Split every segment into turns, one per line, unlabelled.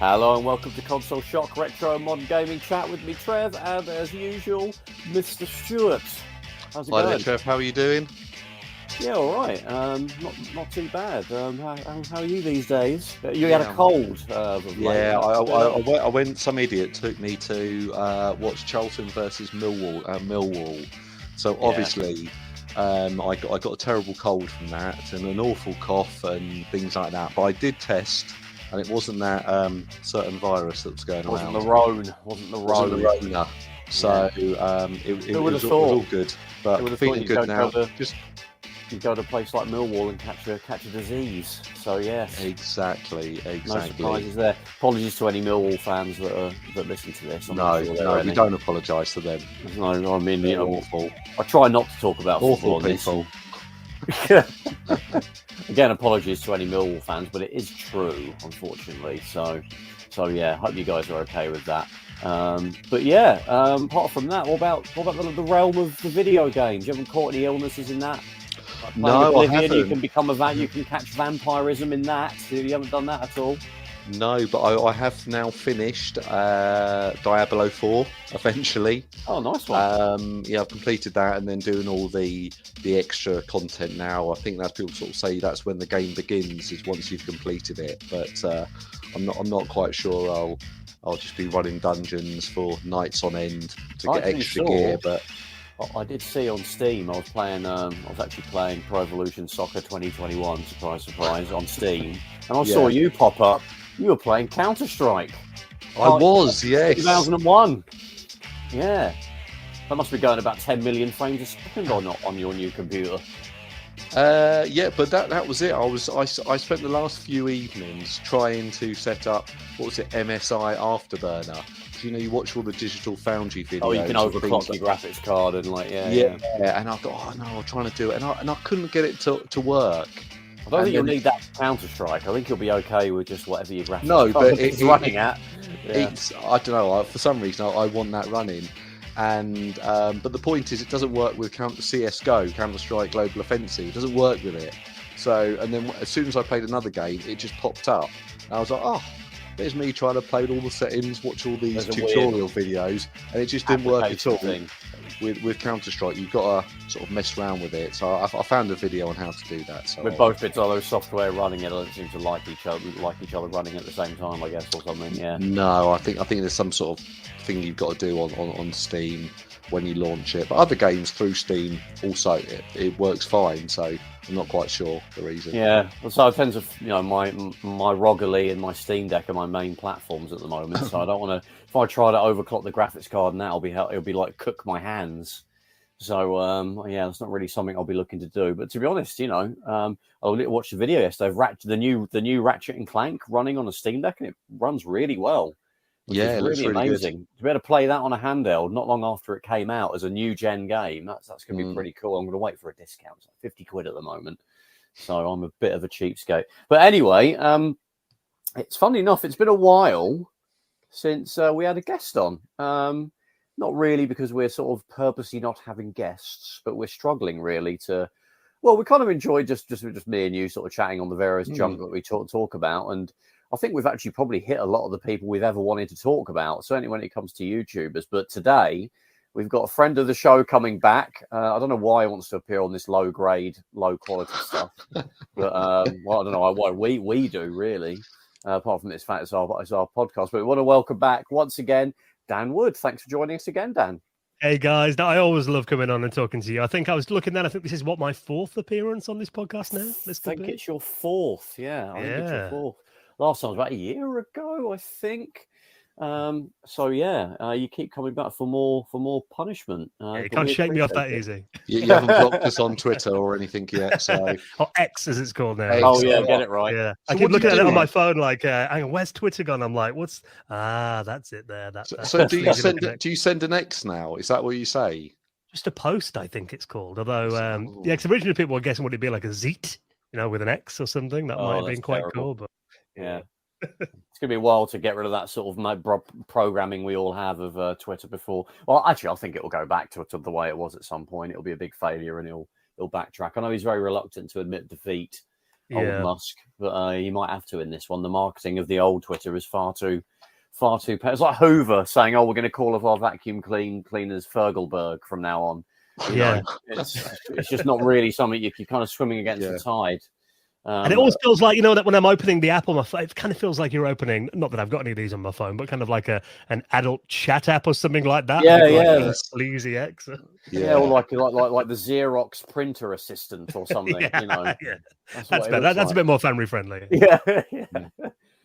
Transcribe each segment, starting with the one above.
Hello and welcome to Console Shock Retro and Modern Gaming Chat with me, Trev, and as usual, Mr. Stewart. How's it going?
Hi there, Trev. How are you doing?
Yeah, all right. Not too bad. How are you these days? You had a cold.
I went. Some idiot took me to watch Charlton versus Millwall. So obviously, I got a terrible cold from that and an awful cough and things like that. But I did test. And it wasn't that certain virus that was going around.
Wasn't the Rona.
So it was all good. But feeling good now.
You go to a place like Millwall and catch a disease. So yes,
exactly.
No surprises there. Apologies to any Millwall fans that listen to this.
No, we don't apologise to them.
No, I mean,
they're awful.
I try not to talk about
awful people.
Again, apologies to any Millwall fans, but it is true, unfortunately. So yeah, hope you guys are okay with that. But yeah, apart from that, what about the realm of the video games? You haven't caught any illnesses in that? Like
no,
Oblivion,
I haven't.
You can become you can catch vampirism in that. You haven't done that at all?
No, but I have now finished Diablo 4 eventually.
Oh, nice one.
I've completed that and then doing all the extra content now. I think that's people sort of say that's when the game begins, is once you've completed it. But I'm not quite sure. I'll just be running dungeons for nights on end to get extra gear. But
I did see on Steam. I was actually playing Pro Evolution Soccer 2021. Surprise! On Steam, and I saw you pop up. You were playing Counter-Strike.
I was, yes.
2001. Yeah. That must be going about 10 million frames a second or not on your new computer.
But that was it. I spent the last few evenings trying to set up, MSI Afterburner. You watch all the Digital Foundry videos.
Oh, you can overclock your graphics card and
yeah. And I thought, I'm trying to do it, and I couldn't get it to work.
I don't think you'll need that Counter-Strike. I think you'll be okay with just whatever your graphics
card but
it's running at. Yeah.
I don't know. For some reason, I want that running. And but the point is, it doesn't work with CS:GO, Counter-Strike Global Offensive. It doesn't work with it. So, and then as soon as I played another game, it just popped up. And I was like, oh, there's me trying to play with all the settings, watch all these tutorial videos, and it just didn't work at all. With Counter-Strike, you've got to sort of mess around with it. So I found a video on how to do that. So
with both bits of those software running, it doesn't seem to like each other running at the same time, I guess, or something. Yeah.
No, I think there's some sort of thing you've got to do on Steam when you launch it. But other games through Steam also it works fine. So I'm not quite sure the reason.
Yeah. So I tend to, my ROG Ally and my Steam Deck are my main platforms at the moment. So I don't want to. If I try to overclock the graphics card now, it'll be like cook my hands. So that's not really something I'll be looking to do. But to be honest, I watched the video yesterday of the new Ratchet and Clank running on a Steam Deck, and it runs really well.
Yeah, it looks really
amazing.
Good.
To be able to play that on a handheld not long after it came out as a new gen game, that's going to be pretty cool. I'm going to wait for a discount. It's like 50 quid at the moment. So I'm a bit of a cheapskate. But anyway, it's funny enough, it's been a while since we had a guest on. Not really because we're sort of purposely not having guests, but we're struggling really to... Well, we kind of enjoyed just me and you sort of chatting on the various junk that we talk about. And I think we've actually probably hit a lot of the people we've ever wanted to talk about, certainly when it comes to YouTubers. But today, we've got a friend of the show coming back. I don't know why he wants to appear on this low-grade, low-quality stuff. But, I don't know why we do, really, apart from this fact it's our podcast. But we want to welcome back, once again, Dan Wood. Thanks for joining us again, Dan.
Hey, guys. I always love coming on and talking to you. I think I was looking then. I think this is my fourth appearance on this podcast now.
I think it's your fourth. Yeah, I think it's your fourth. Last time was about a year ago, I think. You keep coming back for more punishment.
You can't shake me off that easy.
You haven't blocked us on Twitter or anything yet, so
or X as it's called now.
Get it right.
Yeah, so I keep looking at it on my phone, like, hang on, where's Twitter gone? I'm like, that's it there.
So do you send an X now? Is that what you say?
Just a post, I think it's called. Although, because originally people were guessing would it be like a Zeet, with an X or something? That might have been quite cool, but
yeah. It's going to be a while to get rid of that sort of programming we all have of Twitter before. Well, actually, I think it will go back to the way it was at some point. It'll be a big failure and he'll backtrack. I know he's very reluctant to admit defeat old Musk, but you might have to in this one. The marketing of the old Twitter is far too. It's like Hoover saying, "Oh, we're going to call our vacuum cleaners Fergalberg from now on." You know, it's just not really something you're kind of swimming against the tide.
And it always feels like, that when I'm opening the app on my phone, it kind of feels like you're opening, not that I've got any of these on my phone, but kind of like an adult chat app or something like that.
Yeah.
Sleazy X.
Yeah, or like the Xerox printer assistant or something.
Yeah. That's better. That's a bit more family friendly.
Yeah.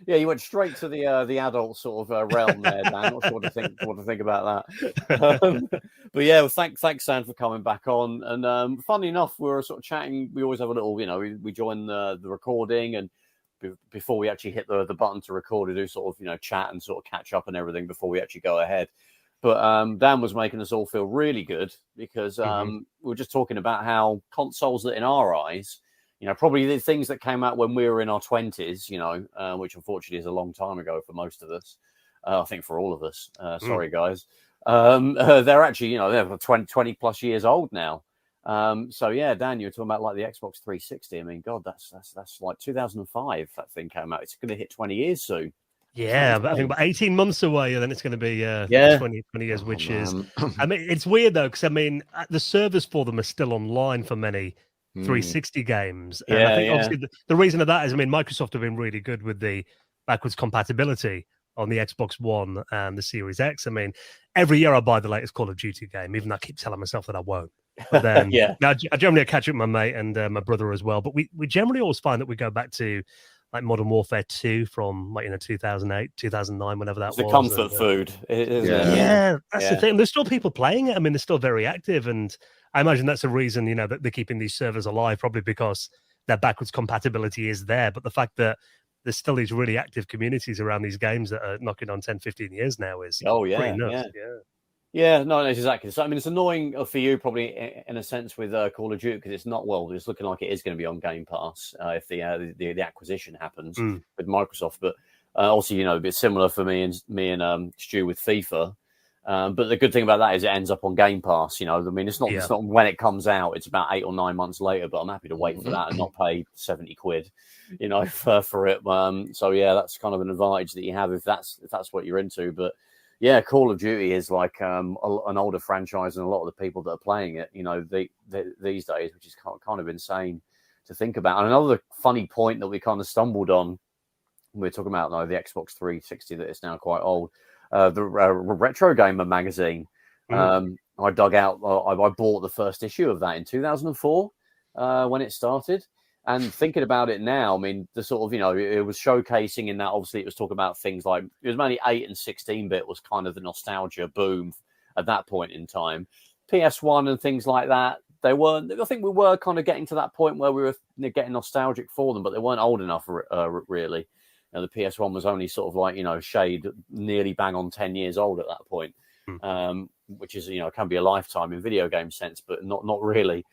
Yeah, you went straight to the adult sort of realm there, Dan. Not sure what to think about that. But yeah, well, thanks, Sam, for coming back on. And funny enough, we were sort of chatting. We always have a little, we join the recording, and before we actually hit the button to record, we do sort of chat and sort of catch up and everything before we actually go ahead. But Dan was making us all feel really good because we were just talking about how consoles that in our eyes, probably the things that came out when we were in our 20s, which unfortunately is a long time ago for most of us. I think for all of us. Sorry, guys. They're actually, they're 20 plus years old now. So yeah, Dan, you were talking about like the Xbox 360. I mean, God, that's like 2005 that thing came out. It's going to hit 20 years soon.
Yeah, but I think about 18 months away, and then it's going to be 20 years, which is, I mean, it's weird though, because I mean, the servers for them are still online for many 360 games. And I think obviously the reason of that is, I mean, Microsoft have been really good with the backwards compatibility on the Xbox One and the Series X. I mean, every year I buy the latest Call of Duty game, even though I keep telling myself that I won't. But then, I generally catch up with my mate and my brother as well. But we generally always find that we go back to like Modern Warfare 2 from 2008, 2009, whenever that was.
The comfort food.
That's the thing. There's still people playing it. I mean, they're still very active, and I imagine that's a reason, that they're keeping these servers alive, probably because their backwards compatibility is there. But the fact that there's still these really active communities around these games that are knocking on 10, 15 years now is pretty nuts.
Yeah, no, exactly. So, I mean, it's annoying for you probably in a sense with Call of Duty because it's not, it's looking like it is going to be on Game Pass if the acquisition happens with Microsoft. But also, a bit similar for me and Stu with FIFA. But the good thing about that is it ends up on Game Pass. I mean, it's not when it comes out. It's about 8 or 9 months later. But I'm happy to wait for that and not pay 70 quid, for it. So yeah, that's kind of an advantage that you have if that's what you're into. But yeah, Call of Duty is like an older franchise, and a lot of the people that are playing it, these days, which is kind of insane to think about. And another funny point that we kind of stumbled on, we're talking about the Xbox 360 that is now quite old. The Retro Gamer magazine. I dug out. I bought the first issue of that in 2004 when it started. And thinking about it now, I mean, the sort of it was showcasing in that. Obviously, it was talking about things like it was mainly 8 and 16-bit was kind of the nostalgia boom at that point in time. PS1 and things like that. They weren't. I think we were kind of getting to that point where we were getting nostalgic for them, but they weren't old enough really. The PS1 was only sort of like, shade nearly bang on 10 years old at that point, which is, can be a lifetime in video game sense, but not really.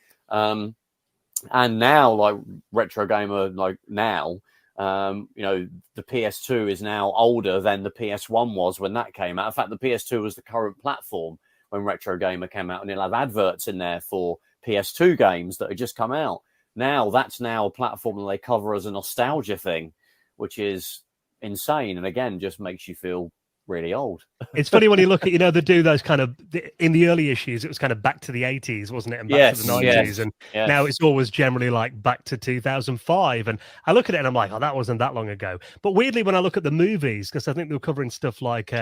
And now, like Retro Gamer, like now, the PS2 is now older than the PS1 was when that came out. In fact, the PS2 was the current platform when Retro Gamer came out, and it'll have adverts in there for PS2 games that had just come out. Now, that's now a platform that they cover as a nostalgia thing, which is insane. And again, just makes you feel really old.
It's funny when you look at, they do those kind of, in the early issues, it was kind of back to the 80s, wasn't it? And back to the 90s. And now it's always generally like back to 2005. And I look at it and I'm like, that wasn't that long ago. But weirdly, when I look at the movies, because I think they were covering stuff like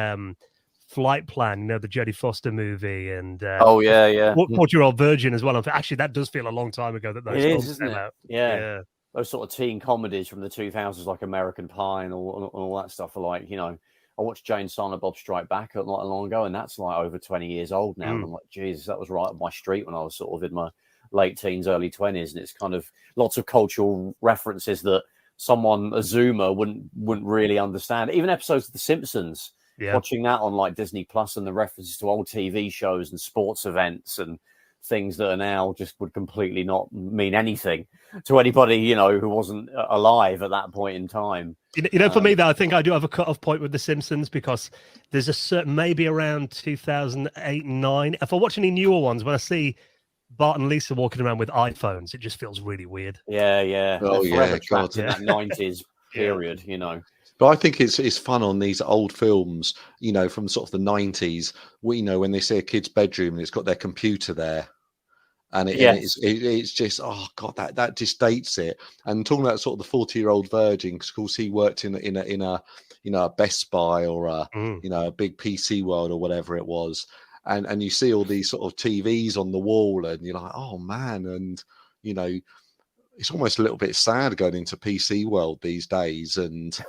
Flight Plan, the Jodie Foster movie, and 40-Year-Old Virgin as well. And actually, that does feel a long time ago that those films came out.
Yeah. Those sort of teen comedies from the 2000s, like American Pie and all that stuff, are like, I watched Jane Silent Bob Strike Back not long ago, and that's like over 20 years old now. And I'm like, Jesus, that was right up my street when I was sort of in my late teens, early 20s. And it's kind of lots of cultural references that a Zoomer wouldn't really understand. Even episodes of The Simpsons, watching that on like Disney Plus, and the references to old TV shows and sports events and things that are now just would completely not mean anything to anybody, who wasn't alive at that point in time.
For me, though, I think I do have a cut-off point with The Simpsons, because there's a certain, maybe around 2008 and 9. If I watch any newer ones, when I see Bart and Lisa walking around with iPhones. It just feels really weird.
Yeah.
Oh,
forever
yeah,
trapped in
God.
that 90s period,
But I think it's fun on these old films, from sort of the 90s. When they see a kid's bedroom and it's got their computer there, and it's just, oh God, that just dates it. And talking about sort of the 40-year-old virgin, because of course he worked in a Best Buy or a big PC World or whatever it was, and you see all these sort of TVs on the wall, and you're like, oh man, and it's almost a little bit sad going into PC World these days, and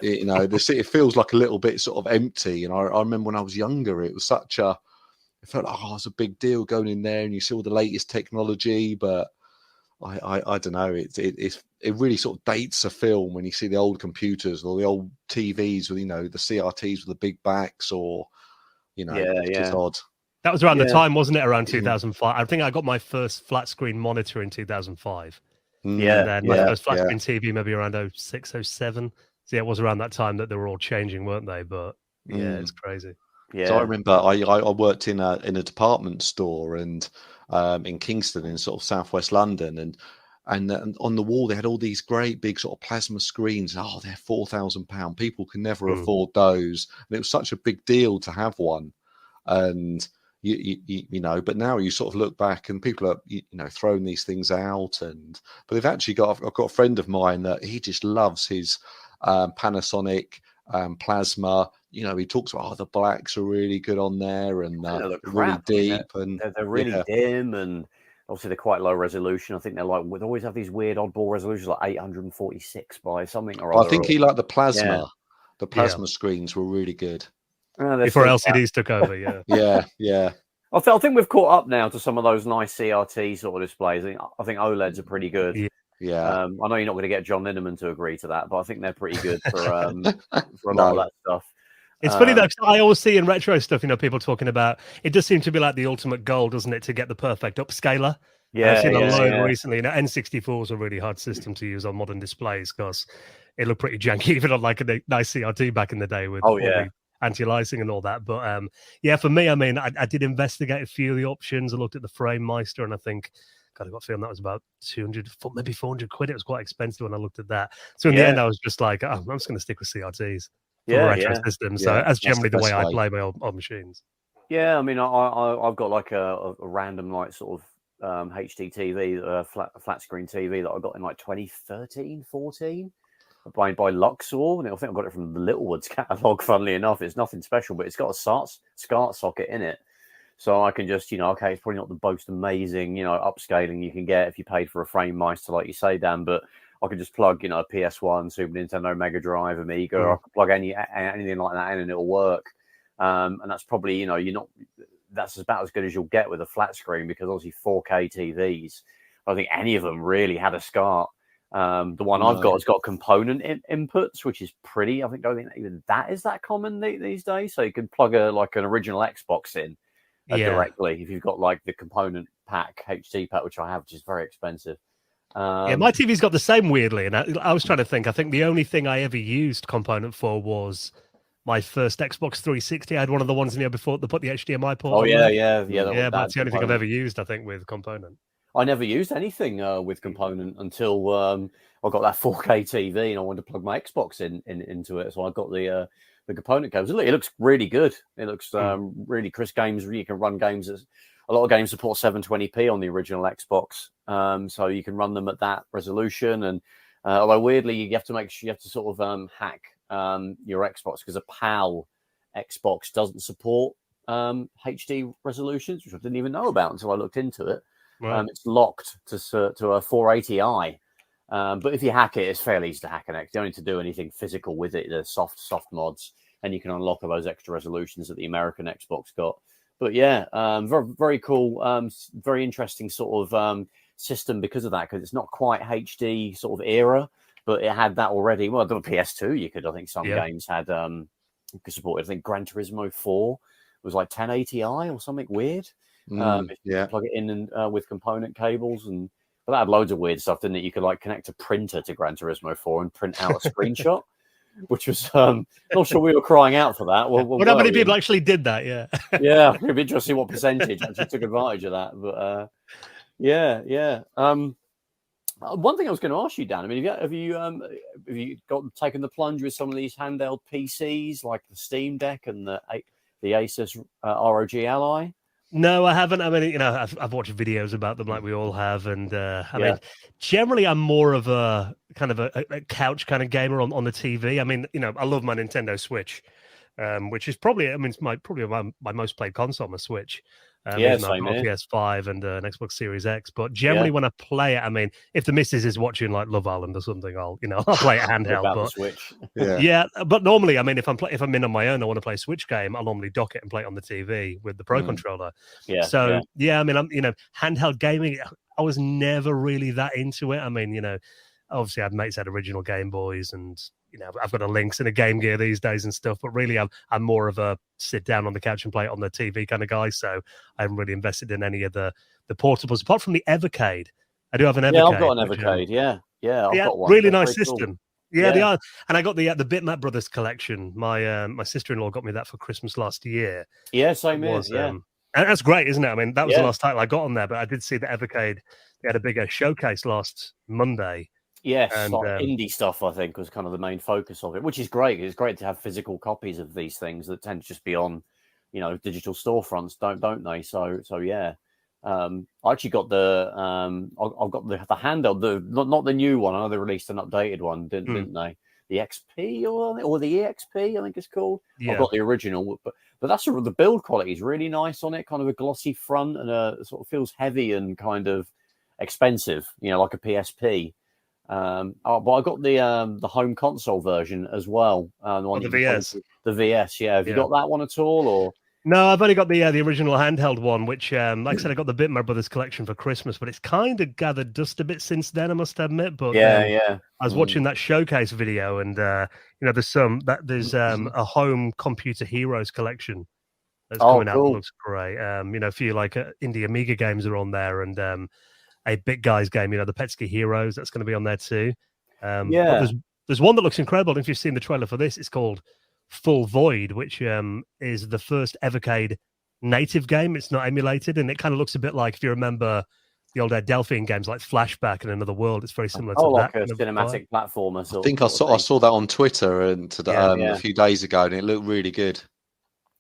it feels like a little bit sort of empty. And I remember when I was younger, it was it felt like, it's a big deal going in there, and you see all the latest technology. But I don't know, it really sort of dates a film when you see the old computers or the old TVs with the CRTs with the big backs, or it's just odd.
That was around the time, wasn't it? Around 2005. I think I got my first flat screen monitor in 2005.
Yeah,
and then my first flat screen TV maybe around 06, 07. So it was around that time that they were all changing, weren't they? But it's crazy.
Yeah. So I remember I worked in a department store and in Kingston, in sort of southwest London, and on the wall they had all these great big sort of plasma screens. Oh, they're £4,000. People can never afford those, and it was such a big deal to have one. And but now you sort of look back and people are throwing these things out, but they've actually I've got a friend of mine that he just loves his Panasonic plasma. He talks about the blacks are really good on there, and
they look
really deep, and
they're really dim, and obviously they're quite low resolution. I think they're like, they always have these weird oddball resolutions, like 846 by something or other.
I think he liked the plasma. Yeah. The plasma screens were really good.
Before LCDs took over,
yeah.
I think we've caught up now to some of those nice CRT sort of displays. I think OLEDs are pretty good.
Yeah.
I know you're not going to get John Linneman to agree to that, but I think they're pretty good for a lot of that stuff.
It's funny though, 'cause I always see in retro stuff, people talking about it. Does seem to be like the ultimate goal, doesn't it, to get the perfect upscaler? I've seen a load recently. N64 is a really hard system to use on modern displays because it looked pretty janky, even on like a nice CRT back in the day with the anti-aliasing and all that. But for me, I mean, I did investigate a few of the options. I looked at the Frame Meister, and I think, God, I got a feeling that was about 200, maybe 400 quid. It was quite expensive when I looked at that. So in the end, I was just like, I'm just going to stick with CRTs for retro systems. So that's generally the way I play my old machines.
Yeah, I mean, I've got like a random like sort of HD TV, flat screen TV that I got in like 2013, 14. By Luxor, and I think I got it from the Littlewoods catalogue. Funnily enough, it's nothing special, but it's got a SCART socket in it, so I can just, okay, it's probably not the most amazing, upscaling you can get if you paid for a Frame Meister, like you say, Dan. But I could just plug, a PS1, Super Nintendo, Mega Drive, Amiga. I could plug anything like that in, and it'll work. And that's probably, that's about as good as you'll get with a flat screen, because obviously 4K TVs, I don't think any of them really had a SCART. The one I've got has got component inputs, which is pretty. I don't think even that is that common these days. So you can plug an original Xbox in directly if you've got like the component pack, HD pack, which I have, which is very expensive.
My TV's got the same, weirdly. And I was trying to think. I think the only thing I ever used component for was my first Xbox 360. I had one of the ones before they put the HDMI port.
Oh yeah.
But that's the only thing I've ever used, I think, with component.
I never used anything with component until I got that 4K TV and I wanted to plug my Xbox into it. So I got the component cables. It looks really good. It looks really crisp games. You can run games. A lot of games support 720p on the original Xbox, so you can run them at that resolution. And although weirdly, you have to sort of hack your Xbox, because a PAL Xbox doesn't support HD resolutions, which I didn't even know about until I looked into it. Right. It's locked to a 480i, but if you hack it, it's fairly easy to hack an X. You don't need to do anything physical with it. There's soft mods, and you can unlock those extra resolutions that the American Xbox got. But very, very cool, very interesting sort of system because of that, because it's not quite HD sort of era, but it had that already. Well, the PS2, you could, I think some games had supported. I think Gran Turismo 4 was like 1080i or something weird. If you plug it in and with component cables, but that had loads of weird stuff, didn't it? You could like connect a printer to Gran Turismo 4 and print out a screenshot. which was not sure we were crying out for that. Well,
not many people actually did that. Yeah,
yeah, it'd be interesting what percentage actually took advantage of that. But yeah. One thing I was going to ask you, Dan. I mean, have you taken the plunge with some of these handheld PCs like the Steam Deck and the Asus ROG Ally?
No, I haven't. I mean, I've watched videos about them like we all have, and I mean, generally, I'm more of a kind of a couch kind of gamer on the TV. I mean, I love my Nintendo Switch, which is probably, it's my most played console, my Switch. Even I've got a PS5 and an Xbox Series X. But generally, when I play it, I mean, if the missus is watching like Love Island or something, I'll play it handheld. But
Switch.
But normally, I mean, if I'm in on my own, I want to play a Switch game, I'll normally dock it and play it on the TV with the Pro controller. I mean, I'm handheld gaming. I was never really that into it. I mean, obviously, I had mates had original Game Boys, and I've got a Lynx and a Game Gear these days and stuff. But really, I'm more of a sit down on the couch and play it on the TV kind of guy. So I haven't really invested in any of the portables, apart from the Evercade. I do have an Evercade.
Yeah, I've got an Evercade. I've got one.
Really nice system. Cool. Yeah, they are. And I got the Bitmap Brothers collection. My sister-in-law got me that for Christmas last year.
Yeah, same as.
And that's great, isn't it? I mean, that was the last title I got on there, but I did see the Evercade. They had a bigger showcase last Monday.
Yes, and indie stuff, I think, was kind of the main focus of it, which is great. It's great to have physical copies of these things that tend to just be on, digital storefronts, don't they? So yeah. I actually got I've got the handheld, not the new one. I know they released an updated one, didn't they? The XP or the EXP, I think it's called. Yeah. I've got the original, but that's the build quality is really nice on it. Kind of a glossy front and sort of feels heavy and kind of expensive, like a PSP. But I got the home console version as well.
The VS.
The VS, yeah. Have you got that one at all, or?
No, I've only got the original handheld one, which, like I said, I got the Bitmap Brothers collection for Christmas, but it's kind of gathered dust a bit since then, I must admit. But I was watching that showcase video, and there's a home computer heroes collection that's coming out. That looks great. A few like indie Amiga games are on there, and a Big Guys game, the Petsky Heroes, that's going to be on there too. But there's one that looks incredible. I don't know if you've seen the trailer for this. It's called Full Void, which is the first Evercade native game. It's not emulated, and it kind of looks a bit like, if you remember the old Delphine games like Flashback and Another World, it's very similar to
like
that.
A cinematic platformer.
I think I saw that on Twitter and a few days ago, and it looked really good.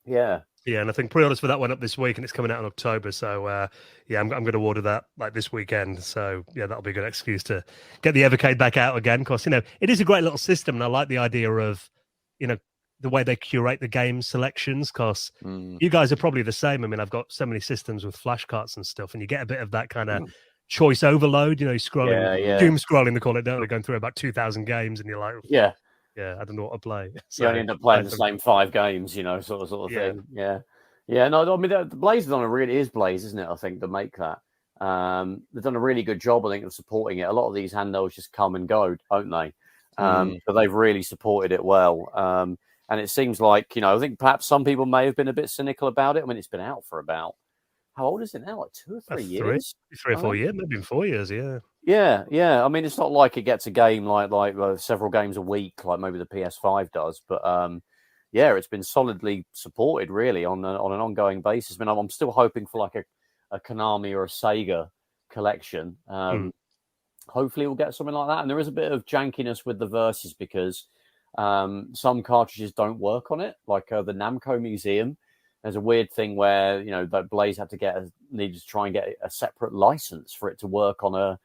Yeah.
Yeah, and I think pre-orders for that went up this week, and it's coming out in October. So, I'm going to order that like this weekend. So, that'll be a good excuse to get the Evercade back out again. Because, it is a great little system, and I like the idea of, the way they curate the game selections. Because you guys are probably the same. I mean, I've got so many systems with flash carts and stuff, and you get a bit of that kind of choice overload. Scrolling, doom scrolling, they call it, don't they? Going through about 2,000 games, and you're like, I don't know what to play. So,
you only end up playing the same 5 games, sort of thing. Yeah. No, I mean, the Blaze is Blaze, isn't it? I think to make that. They've done a really good job, I think, of supporting it. A lot of these handhelds just come and go, don't they? But they've really supported it well. And it seems like, I think perhaps some people may have been a bit cynical about it. I mean, it's been out for about, how old is it now? Like 2 or 3 years?
3 or 4 years, maybe 4 years, yeah.
Yeah. I mean, it's not like it gets a game like several games a week, like maybe the PS5 does. But it's been solidly supported, really, on an ongoing basis. I mean, I'm still hoping for like a Konami or a Sega collection. Hopefully, we'll get something like that. And there is a bit of jankiness with the verses because some cartridges don't work on it, like the Namco Museum. There's a weird thing where that Blaze needed to try and get a separate license for it to work on a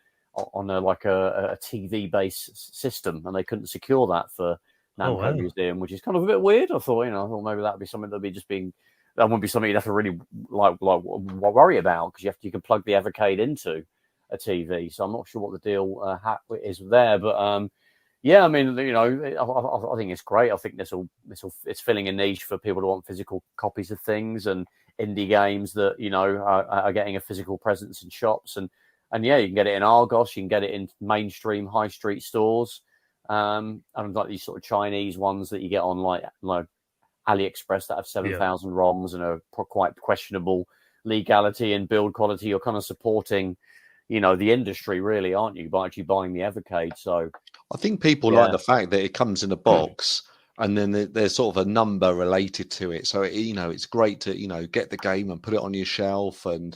TV based system, and they couldn't secure that for Namco Museum, which is kind of a bit weird. I thought maybe that'd be something that wouldn't be something you'd have to really like worry about, because you can plug the Evercade into a TV. So I'm not sure what the deal is there, but I mean, I think it's great. I think it's filling a niche for people who want physical copies of things and indie games that are getting a physical presence in shops, and you can get it in Argos, you can get it in mainstream high street stores, and like these sort of Chinese ones that you get on like AliExpress that have 7,000 ROMs and are quite questionable legality and build quality. You're kind of supporting the industry, really, aren't you, by actually buying the Evercade? So
I think people like the fact that it comes in a box. And then there's sort of a number related to it, so it's great to get the game and put it on your shelf. And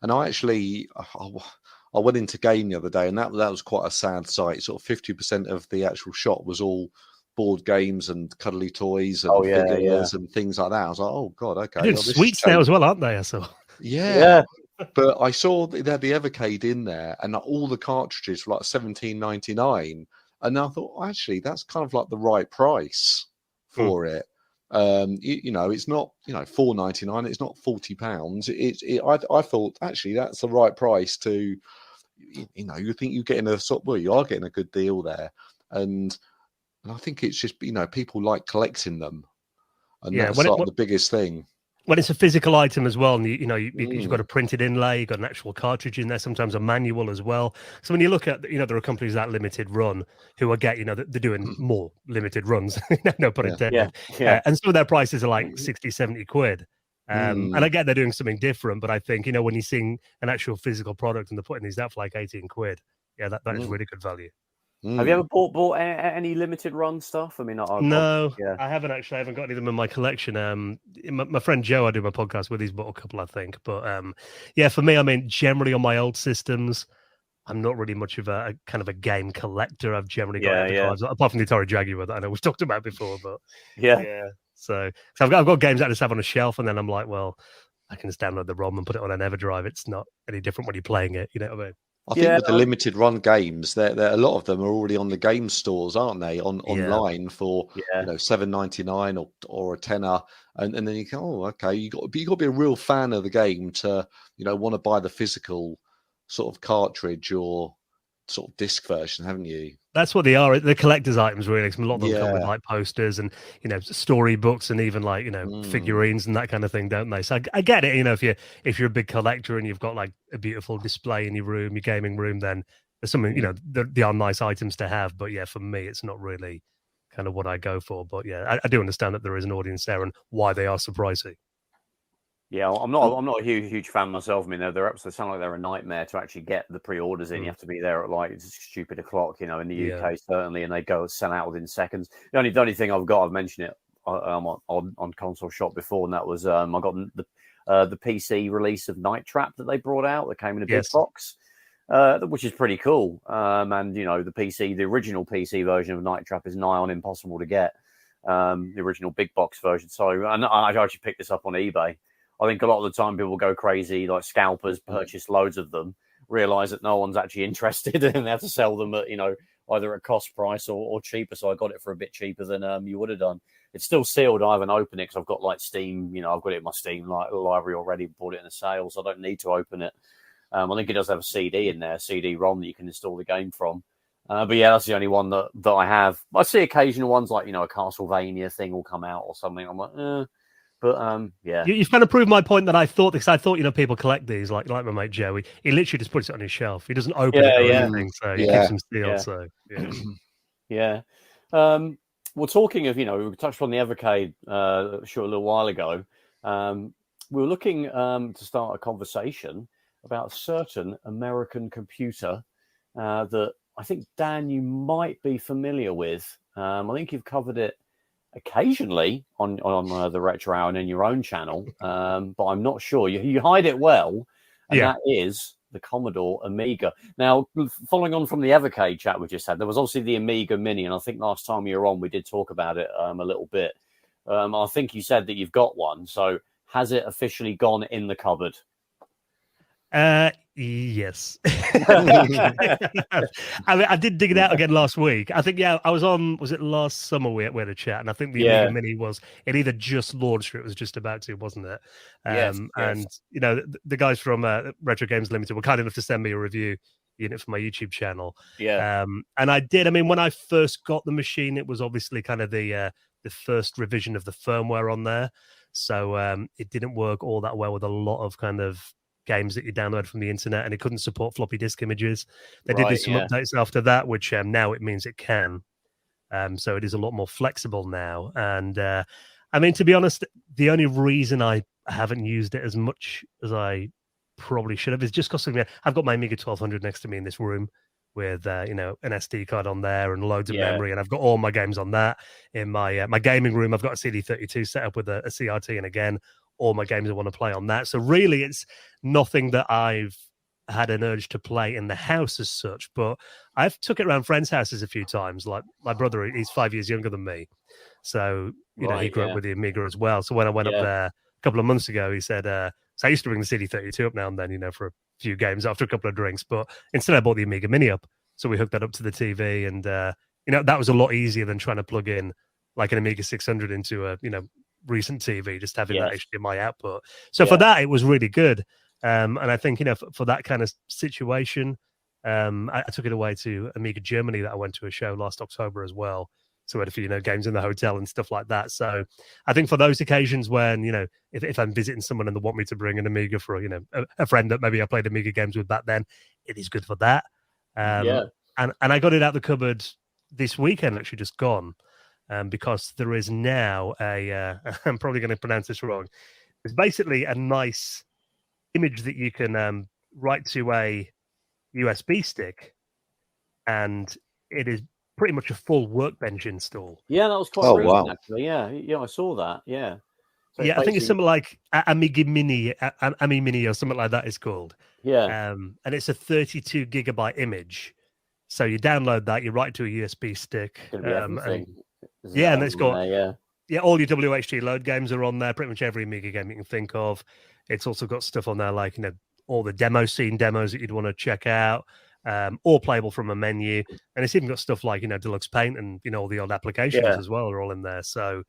I actually I went into game the other day, and that was quite a sad sight. Sort of 50% of the actual shop was all board games and cuddly toys and figures and things like that. I was like, oh god, okay.
They're doing sweets now as well, aren't they? I saw.
Yeah. But I saw they had the Evercade in there, and all the cartridges were like $17.99. And I thought, actually, that's kind of like the right price for it. It's not $4.99. It's not £40. I thought actually that's the right price to, you think you're getting you are getting a good deal there, and I think it's just people like collecting them, and that's the biggest thing.
When it's a physical item as well, and you've got a printed inlay, you've got an actual cartridge in there, sometimes a manual as well. So when you look at, there are companies that limited run who are they're doing more limited runs, no pun intended. And some of their prices are like 60, 70 quid. And I get they're doing something different, but I think, when you're seeing an actual physical product and they're putting these out for like 18 quid, that is really good value.
Have you ever bought any limited run stuff? I mean,
no, I haven't actually. I haven't got any of them in my collection. My friend Joe, I do my podcast with, he's bought a couple, I think. But for me, I mean, generally on my old systems, I'm not really much of a kind of a game collector. I've generally got apart from the Atari Jaguar that I know we've talked about before. But so I've got games that I just have on a shelf, and then I'm like, well, I can just download the ROM and put it on an EverDrive. It's not any different when you're playing it. You know what I mean?
I think with the limited run games, there a lot of them are already on the game stores, aren't they? Online for $7.99 or a tenner, and then you go, oh, okay, you got to be a real fan of the game to want to buy the physical sort of cartridge or sort of disc version, haven't you? That's what
they are. The collector's items, really. A lot of them come with like posters and storybooks and even like figurines and that kind of thing, don't they? So I get it. If you're a big collector and you've got like a beautiful display in your room, your gaming room, then there's something. They are nice items to have. But for me, it's not really kind of what I go for. But I do understand that there is an audience there and why they are so pricey.
Yeah, I'm not a huge fan myself. I mean, they're absolutely sound like they're a nightmare to actually get the pre-orders in. You have to be there at like stupid o'clock, in the UK certainly, and they go sell out within seconds. The only thing I've mentioned it on Console Shop before, and that was I got the PC release of Night Trap that they brought out that came in a big box, which is pretty cool. And the original PC version of Night Trap is nigh on impossible to get. The original big box version. So, and I actually picked this up on eBay. I think a lot of the time people go crazy, like scalpers purchase loads of them, realize that no one's actually interested, and they have to sell them at, either at cost price or cheaper. So I got it for a bit cheaper than you would have done. It's still sealed. I haven't opened it because I've got like Steam, I've got it in my Steam library already, bought it in a sale, so I don't need to open it. I think it does have a CD in there, CD-ROM that you can install the game from. But that's the only one that I have. I see occasional ones like, a Castlevania thing will come out or something. I'm like, But
you've kind of proved my point that I thought, because I thought people collect these like my mate Joey. He literally just puts it on his shelf. He doesn't open it or anything, so he keeps them sealed.
Yeah. So well, talking of we touched on the Evercade a little while ago. We were looking to start a conversation about a certain American computer that I think, Dan, you might be familiar with. I think you've covered it occasionally on the Retro Hour and in your own channel, but I'm not sure. You hide it well, and that is the Commodore Amiga. Now, following on from the Evercade chat we just had, there was obviously the Amiga Mini, and I think last time you were on, we did talk about it a little bit. I think you said that you've got one, so has it officially gone in the cupboard?
Yes. I mean, I did dig it out again last week. I think, I was on, was it last summer we had a chat, and I think the Amiga Mini it either just launched or it was just about to, wasn't it?
Yes.
And, the guys from Retro Games Limited were kind enough to send me a review unit for my YouTube channel.
Yeah.
And I did. I mean, when I first got the machine, it was obviously kind of the first revision of the firmware on there. So it didn't work all that well with a lot of kind of games that you download from the internet, and it couldn't support floppy disk images. They did do some updates after that, which now it means it can. So it is a lot more flexible now. And I mean, to be honest, the only reason I haven't used it as much as I probably should have. It's just costing me. I've got my Amiga 1200 next to me in this room with an SD card on there and loads of memory, and I've got all my games on that. In my my gaming room, I've got a CD32 set up with a CRT, and again, all my games I want to play on that. So really, it's nothing that I've had an urge to play in the house as such, but I've took it around friends' houses a few times. Like my brother, he's 5 years younger than me, so he grew up with the Amiga as well. So when I went up there a couple of months ago, he said, so I used to bring the CD32 up now and then, for a few games after a couple of drinks, but instead I bought the Amiga Mini up, so we hooked that up to the TV, and that was a lot easier than trying to plug in like an Amiga 600 into a recent TV, just having that HDMI output. So for that, it was really good. And I think, for that kind of situation, I took it away to Amiga Germany that I went to a show last October as well. So we had a few, games in the hotel and stuff like that. So I think for those occasions when, if I'm visiting someone and they want me to bring an Amiga for, a friend that maybe I played Amiga games with back then, it is good for that. And I got it out the cupboard this weekend, actually just gone, because there is now I'm probably going to pronounce this wrong. It's basically a nice image that you can write to a USB stick, and it is pretty much a full Workbench install.
Yeah, that was quite recent, actually. Yeah, I saw that. Yeah. So
I think it's something like Amiga Mini, Ami Mini, or something like that is called.
Yeah.
And it's a 32 gigabyte image. So you download that, you write it to a USB stick.
And
it's got all your WHD load games are on there. Pretty much every Amiga game you can think of. It's also got stuff on there like all the demo scene demos that you'd want to check out, all playable from a menu, and it's even got stuff like Deluxe Paint and all the old applications as well are all in there. So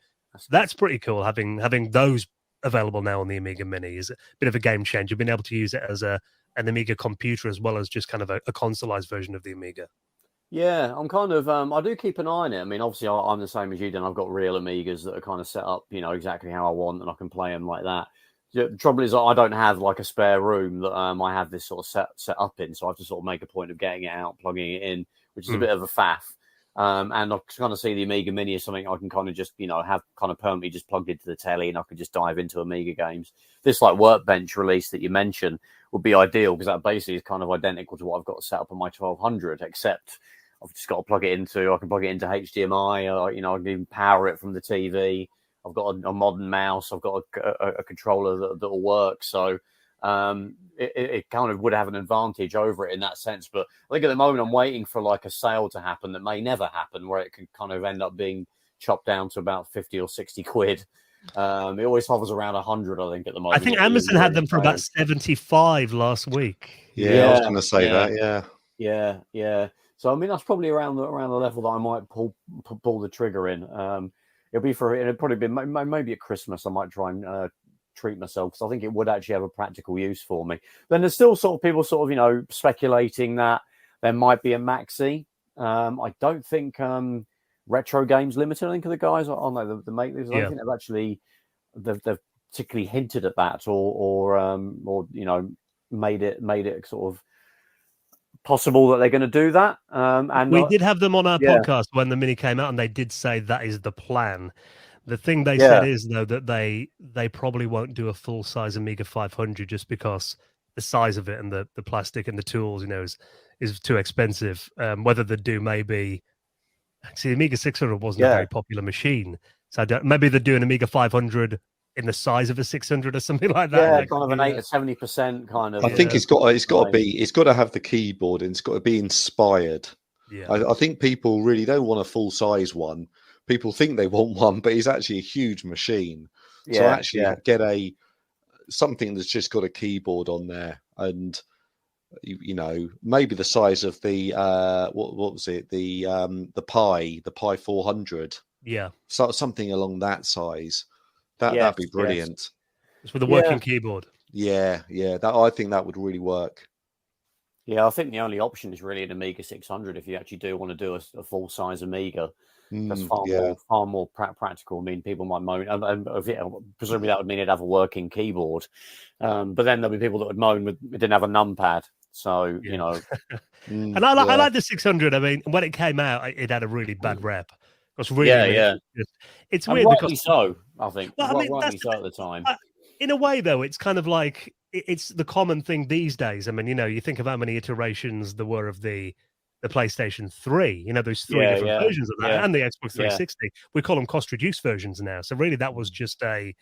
that's pretty cool. Having those available now on the Amiga Mini is a bit of a game changer. Being able to use it as an Amiga computer as well as just kind of a consoleized version of the Amiga.
Yeah, I'm kind of, I do keep an eye on it. I mean, obviously I'm the same as you, Dan. I've got real Amigas that are kind of set up, exactly how I want, and I can play them like that. The trouble is I don't have like a spare room that I have this sort of set up in, so I have to sort of make a point of getting it out, plugging it in, which is a bit of a faff. And I kind of see the Amiga Mini as something I can kind of just, have kind of permanently just plugged into the telly, and I could just dive into Amiga games. This like Workbench release that you mentioned would be ideal, because that basically is kind of identical to what I've got set up on my 1200, except I've just got to plug it into, I can plug it into HDMI, I can even power it from the TV. I've got a modern mouse. I've got a controller that'll work. So it kind of would have an advantage over it in that sense. But I think at the moment I'm waiting for like a sale to happen that may never happen, where it could kind of end up being chopped down to about 50 or 60 quid. It always hovers around 100, I think, at the moment.
I think Amazon had them for about 75 last week.
Yeah, I was going to say that.
Yeah. So I mean, that's probably around the level that I might pull the trigger in. It'll probably be maybe at Christmas. I might try and treat myself, because I think it would actually have a practical use for me. Then there's still sort of people speculating that there might be a Maxi. I don't think Retro Games Limited, I think, are the guys. I don't know, the make these. I don't think they've particularly hinted at that or made it sort of possible that they're going to do that. And
we did have them on our podcast when the Mini came out, and they did say that is the plan. The thing they said is, though, that they probably won't do a full size Amiga 500 just because the size of it and the plastic and the tools, is too expensive. Whether they do, maybe actually Amiga 600 wasn't a very popular machine, so maybe they're doing Amiga 500 in the size of a 600 or something like that.
Yeah, kind of an 8 to 70% kind of.
I think it's got to have the keyboard, and it's got to be inspired.
Yeah,
I think people really don't want a full size one. People think they want one, but it's actually a huge machine. So actually get something that's just got a keyboard on there, and maybe the size of the what was it, the Pi 400.
Yeah,
so something along that size. That'd be brilliant.
It's with a working keyboard.
Yeah. I think that would really work.
Yeah, I think the only option is really an Amiga 600 if you actually do want to do a full size Amiga. That's far more practical. I mean, people might moan, and presumably that would mean it'd have a working keyboard. But then there'll be people that would moan it didn't have a numpad. So
and I like the 600. I mean, when it came out, it had a really bad rep. It's really, it's weird
because
so.
I think. Well, rightly so at the time.
in a way, though, it's kind of like it's the common thing these days. I mean, you think of how many iterations there were of the PlayStation 3. There's three different versions of that, and the Xbox 360. We call them cost-reduced versions now. So really, that was just a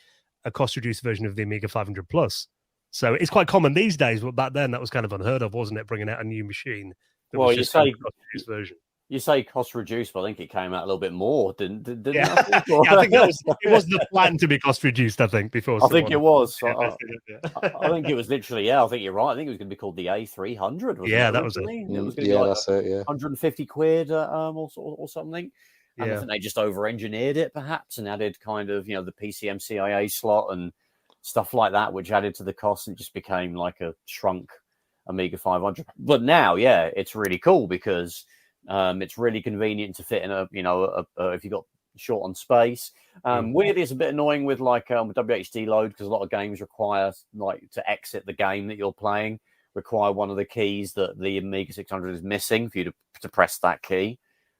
cost-reduced version of the Amiga 500 Plus. So it's quite common these days, but back then that was kind of unheard of, wasn't it? Bringing out a new machine.
Well, you say cost-reduced version. You say cost reduced, but I think it came out a little bit more, didn't it?
I think it was the plan to be cost reduced. I think before.
I think it was. I think it was literally. I think you're right. I think it was going to be called the A300.
That was it.
It was going to be
that's it. Yeah,
150 quid or something. And I think they just over-engineered it, perhaps, and added kind of the PCMCIA slot and stuff like that, which added to the cost and just became like a shrunk Amiga 500. But now, it's really cool because. It's really convenient to fit in if you've got short on space. Weirdly, it's a bit annoying with WHD load because a lot of games require to exit the game that you're playing require one of the keys that the Amiga 600 is missing for you to press that key.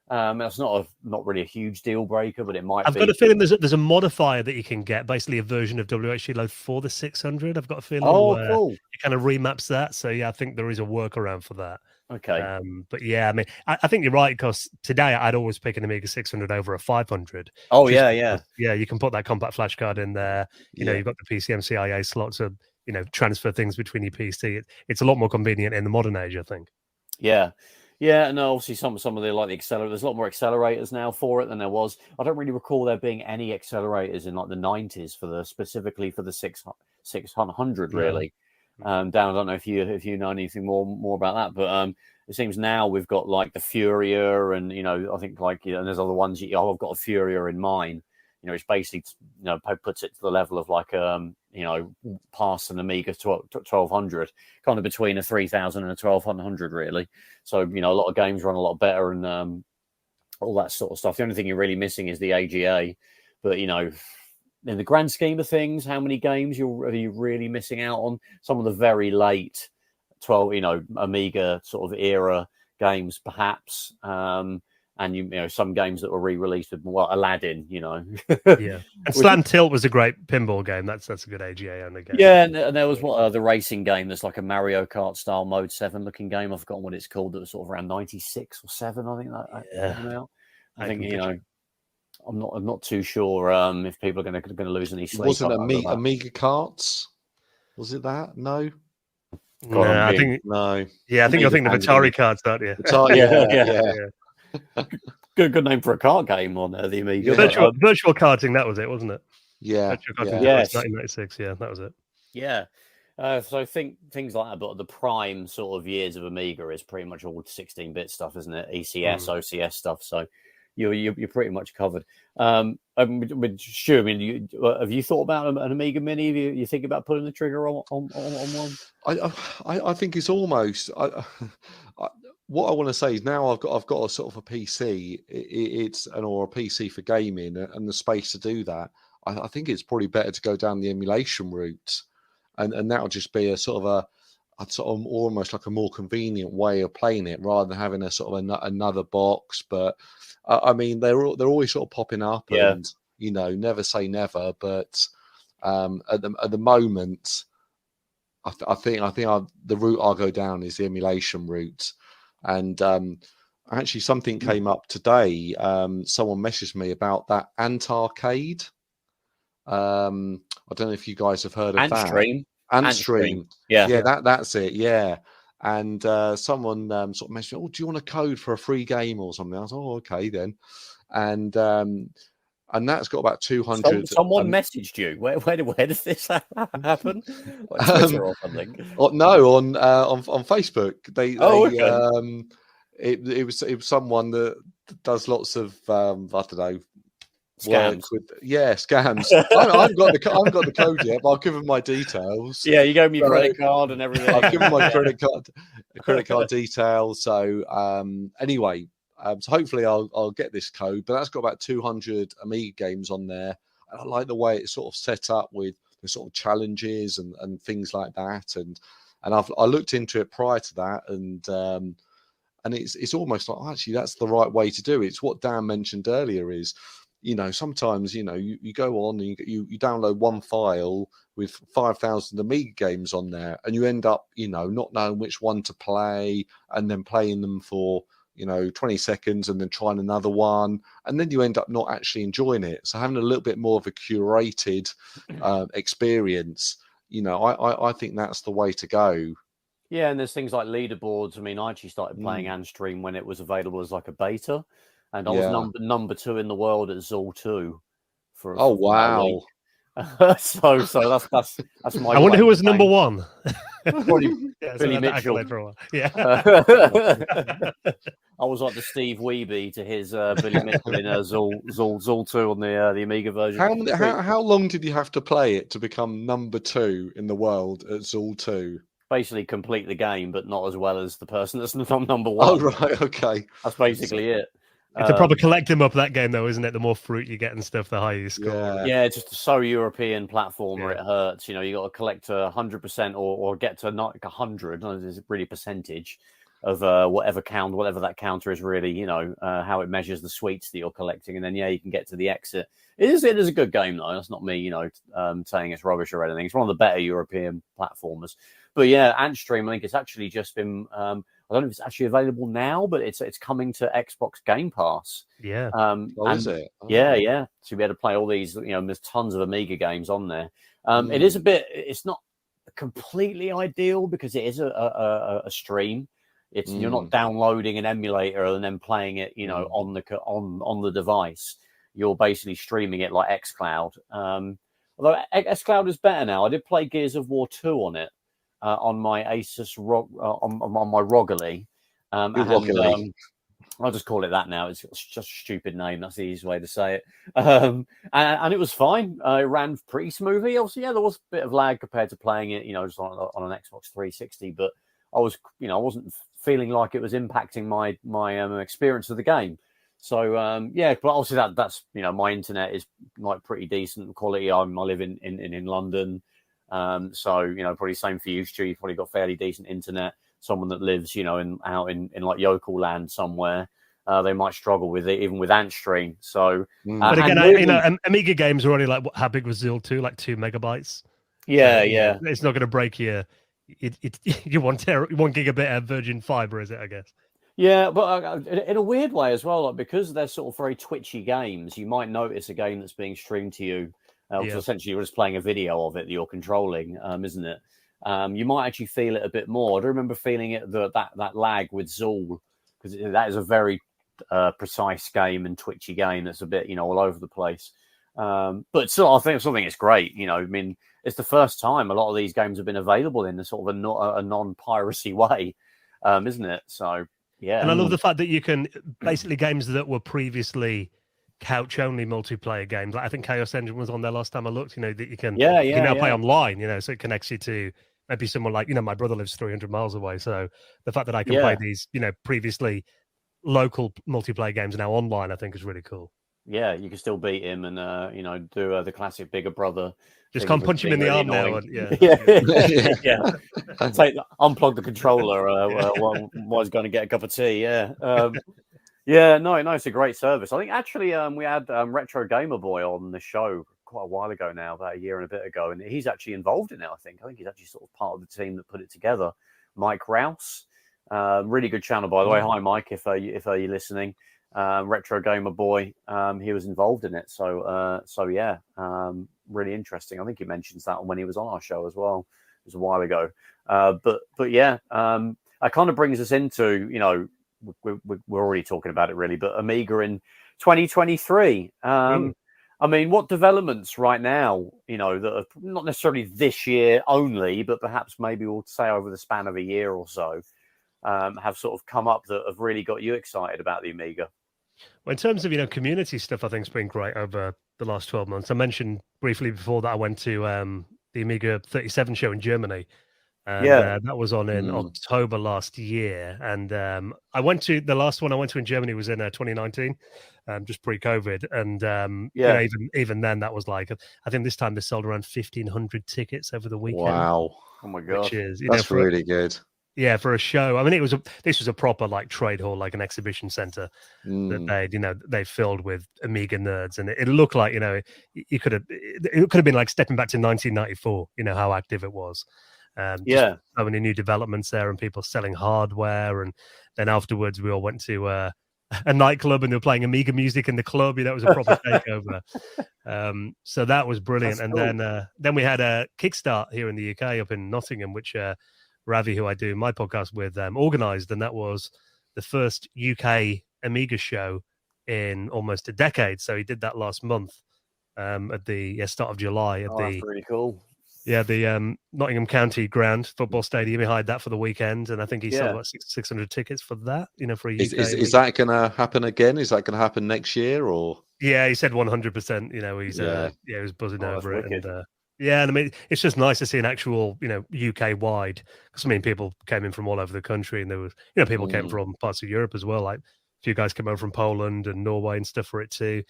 That's not really a huge deal breaker, but it might.
I've got a feeling there's a modifier that you can get, basically a version of WHD load for the 600. I've got a feeling.
Cool.
It kind of remaps that. So I think there is a workaround for that.
Okay.
But I mean, I think you're right because today I'd always pick an Amiga 600 over a 500.
Oh yeah.
You can put that compact flash card in there. You've got the PCMCIA slot to transfer things between your PC. It's a lot more convenient in the modern age, I think.
Yeah. Yeah, no, obviously some of the the accelerators. There's a lot more accelerators now for it than there was. I don't really recall there being any accelerators in the 90s specifically for the 600 really. Dan, I don't know if you know anything more about that, but it seems now we've got the Furia, and I think and there's other ones. I've got a Furia in mine. It's basically puts it to the level of past an Amiga 1200, kind of between a 3000 and a 1200 really. So a lot of games run a lot better and all that sort of stuff. The only thing you're really missing is the AGA, but in the grand scheme of things, how many games are you really missing out on? Some of the very late Amiga sort of era games, perhaps, and some games that were re-released with Aladdin,
And Slam Tilt was a great pinball game. That's a good AGA on the game.
Yeah, and there was the racing game that's like a Mario Kart style Mode 7 looking game. I've forgotten what it's called. That was sort of around 96 or 7, I think that came out. I think I'm not too sure if people are going to lose any sleep.
Wasn't Amiga Karts? Was it that? No.
No, I think no. Yeah, I think you're thinking of Atari cards, aren't you?
Yeah. Good name for a kart game on the Amiga.
Virtual karting, that was it, wasn't it?
Yeah.
Virtual karting, yes. 1996. Yeah, that was it.
Yeah. So I think things like that, but the prime sort of years of Amiga is pretty much all 16-bit stuff, isn't it? ECS, OCS stuff. So you're pretty much covered. Stu, I mean, have you thought about an Amiga Mini? You think about pulling the trigger on one?
I think it's almost. What I want to say is now I've got a sort of a PC. Or a PC for gaming and the space to do that. I think it's probably better to go down the emulation route, and that'll just be a sort of almost like a more convenient way of playing it rather than having a sort of another box. But I mean, they're always sort of popping up, and never say never. But at the moment, I think the route I'll go down is the emulation route. And actually, something came up today. Someone messaged me about that Antstream. I don't know if you guys have heard of
Antstream.
that. Antstream.
Yeah.
That's it. Yeah. And someone sort of messaged me, do you want a code for a free game or something? I was, okay then. And that's got about 200.
Someone messaged you. Where does this happen? Like Twitter or something?
No, on Facebook.
Okay.
It was someone that does lots of I don't know,
scams.
Scams. I haven't got the code yet, but I'll give them my details.
Yeah, you gave me your credit card and everything.
I've given my credit card details. So anyway. So hopefully I'll get this code, but that's got about 200 Amiga games on there. And I like the way it's sort of set up with the sort of challenges and things like that. And I looked into it prior to that, and it's almost like actually that's the right way to do it. It's what Dan mentioned earlier is sometimes, you go on and you download one file with 5,000 Amiga games on there, and you end up, not knowing which one to play, and then playing them for, 20 seconds and then trying another one. And then you end up not actually enjoying it. So having a little bit more of a curated experience, I think that's the way to go.
Yeah, and there's things like leaderboards. I mean, I actually started playing Antstream when it was available as like a beta, and I was number 2 in the world at Zool 2.
Oh wow!
so that's my.
I wonder who was number 1.
Probably Billy Mitchell.
Yeah.
I was like the Steve Wiebe to his Billy Mitchell in Zool 2 on the Amiga version.
How long did you have to play it to become number 2 in the world at Zool 2?
Basically complete the game, but not as well as the person that's number 1.
Oh, right, okay.
That's basically it.
It's a proper collect 'em up, that game, though, isn't it? The more fruit you get and stuff, the higher you score.
Yeah, it's just so European platformer, it hurts. You got to collect 100% or get to not 100, there's really a percentage of whatever that counter is really, how it measures the sweets that you're collecting. And then, you can get to the exit. It is a good game, though. That's not me, saying it's rubbish or anything. It's one of the better European platformers. But yeah, Antstream, I think it's actually just been... I don't know if it's actually available now, but it's coming to Xbox Game Pass.
Yeah.
Is it? Oh.
Yeah. So you'll be able to play all these, there's tons of Amiga games on there. It is it's not completely ideal because it is a stream. You're not downloading an emulator and then playing it, on the device. You're basically streaming it like xCloud. Although xCloud is better now. I did play Gears of War 2 on it. On my Asus on my Roggally. I'll just call it that now. It's just a stupid name. That's the easiest way to say it. And it was fine. It ran pretty smoothly. Obviously, there was a bit of lag compared to playing it, just on an Xbox 360. But I wasn't feeling like it was impacting my experience of the game. So but obviously that's my internet is like pretty decent quality. I live in London. So probably same for you, Stu. You've probably got fairly decent internet. Someone that lives, out in like yokel land somewhere, they might struggle with it, even with Antstream. So,
but again, Amiga games are only like how big was Zool 2? Like 2 megabytes.
Yeah.
It's not going to break you. You want gigabit of Virgin Fiber, is it? I guess.
Yeah, but in a weird way as well, like because they're sort of very twitchy games, you might notice a game that's being streamed to you. Essentially, you're just playing a video of it that you're controlling, isn't it? You might actually feel it a bit more. I do remember feeling it that lag with Zool, because that is a very precise game and twitchy game that's a bit all over the place. But still, I think it's great. I mean, it's the first time a lot of these games have been available in a sort of a non-piracy way, isn't it? So yeah,
and I love the fact that you can basically games that were previously couch-only multiplayer games. Like I think Chaos Engine was on there last time I looked. That you can now play online. So it connects you to maybe someone like my brother lives 300 miles away. So the fact that I can play these previously local multiplayer games now online, I think is really cool.
Yeah, you can still beat him and do the classic bigger brother.
Just can't punch him in the arm now.
Unplug the controller while he's going to get a cup of tea. It's a great service. I think actually we had Retro Gamer Boy on the show quite a while ago now, about a year and a bit ago, and he's actually involved in it. I think he's actually sort of part of the team that put it together. Mike Rouse, really good channel, by the way. Hi, Mike, if you're listening. Retro Gamer Boy, he was involved in it. So really interesting. I think he mentions that when he was on our show as well. It was a while ago. But that kind of brings us into we're already talking about it really, but Amiga in 2023. I mean, what developments right now, that are not necessarily this year only, but perhaps maybe we'll say over the span of a year or so, have sort of come up that have really got you excited about the Amiga?
Well, in terms of, community stuff, I think it's been great over the last 12 months. I mentioned briefly before that I went to the Amiga 37 show in Germany. And, that was on in October last year. And I went to the last one I went to in Germany was in 2019, just pre-COVID. And even then, that was like, I think this time they sold around 1,500 tickets over the weekend.
Wow.
Oh my God.
Which is,
that's really good.
Yeah, for a show. I mean, this was a proper like trade hall, like an exhibition center that they filled with Amiga nerds, and it looked like it could have been like stepping back to 1994. How active it was. So many new developments there, and people selling hardware, and then afterwards we all went to a nightclub and they were playing Amiga music in the club. It was a proper takeover. So that was brilliant. That's cool. Then we had a Kickstart here in the UK up in Nottingham, which Ravi, who I do my podcast with, organised, and that was the first UK Amiga show in almost a decade. So he did that last month at the start of July.
That's really cool.
Yeah, the Nottingham County Ground football stadium. He hired that for the weekend, and I think he sold about 600 tickets for that. For a UK.
Is that going to happen again? Is that going to happen next year, or?
Yeah, he said 100%. He was buzzing over it, wicked. And I mean, it's just nice to see an actual, UK wide. Because I mean, people came in from all over the country, and there was, people came from parts of Europe as well. Like a few guys came over from Poland and Norway and stuff for it too.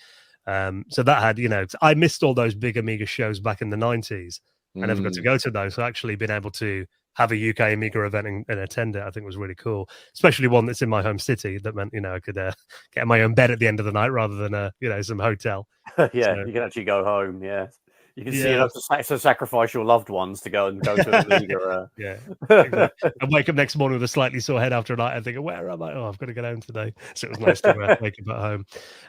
So that had, I missed all those big Amiga shows back in the 90s. I never got to go to those. So actually being able to have a UK Amiga event and attend it, I think was really cool. Especially one that's in my home city. That meant, I could get my own bed at the end of the night rather than, some hotel.
So, you can actually go home. Yeah. You can see enough to sacrifice your loved ones to go to a Amiga.
Exactly. And wake up next morning with a slightly sore head after a night and thinking, where am I? Oh, I've got to get home today. So it was nice to wake up at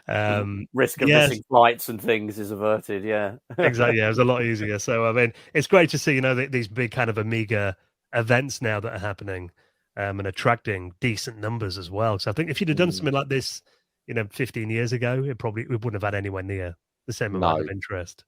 home.
Risk of missing flights and things is averted. Yeah,
exactly. Yeah, it was a lot easier. So I mean, it's great to see these big kind of Amiga events now that are happening and attracting decent numbers as well. So I think if you'd have done something like this, 15 years ago, we wouldn't have had anywhere near the same amount of interest.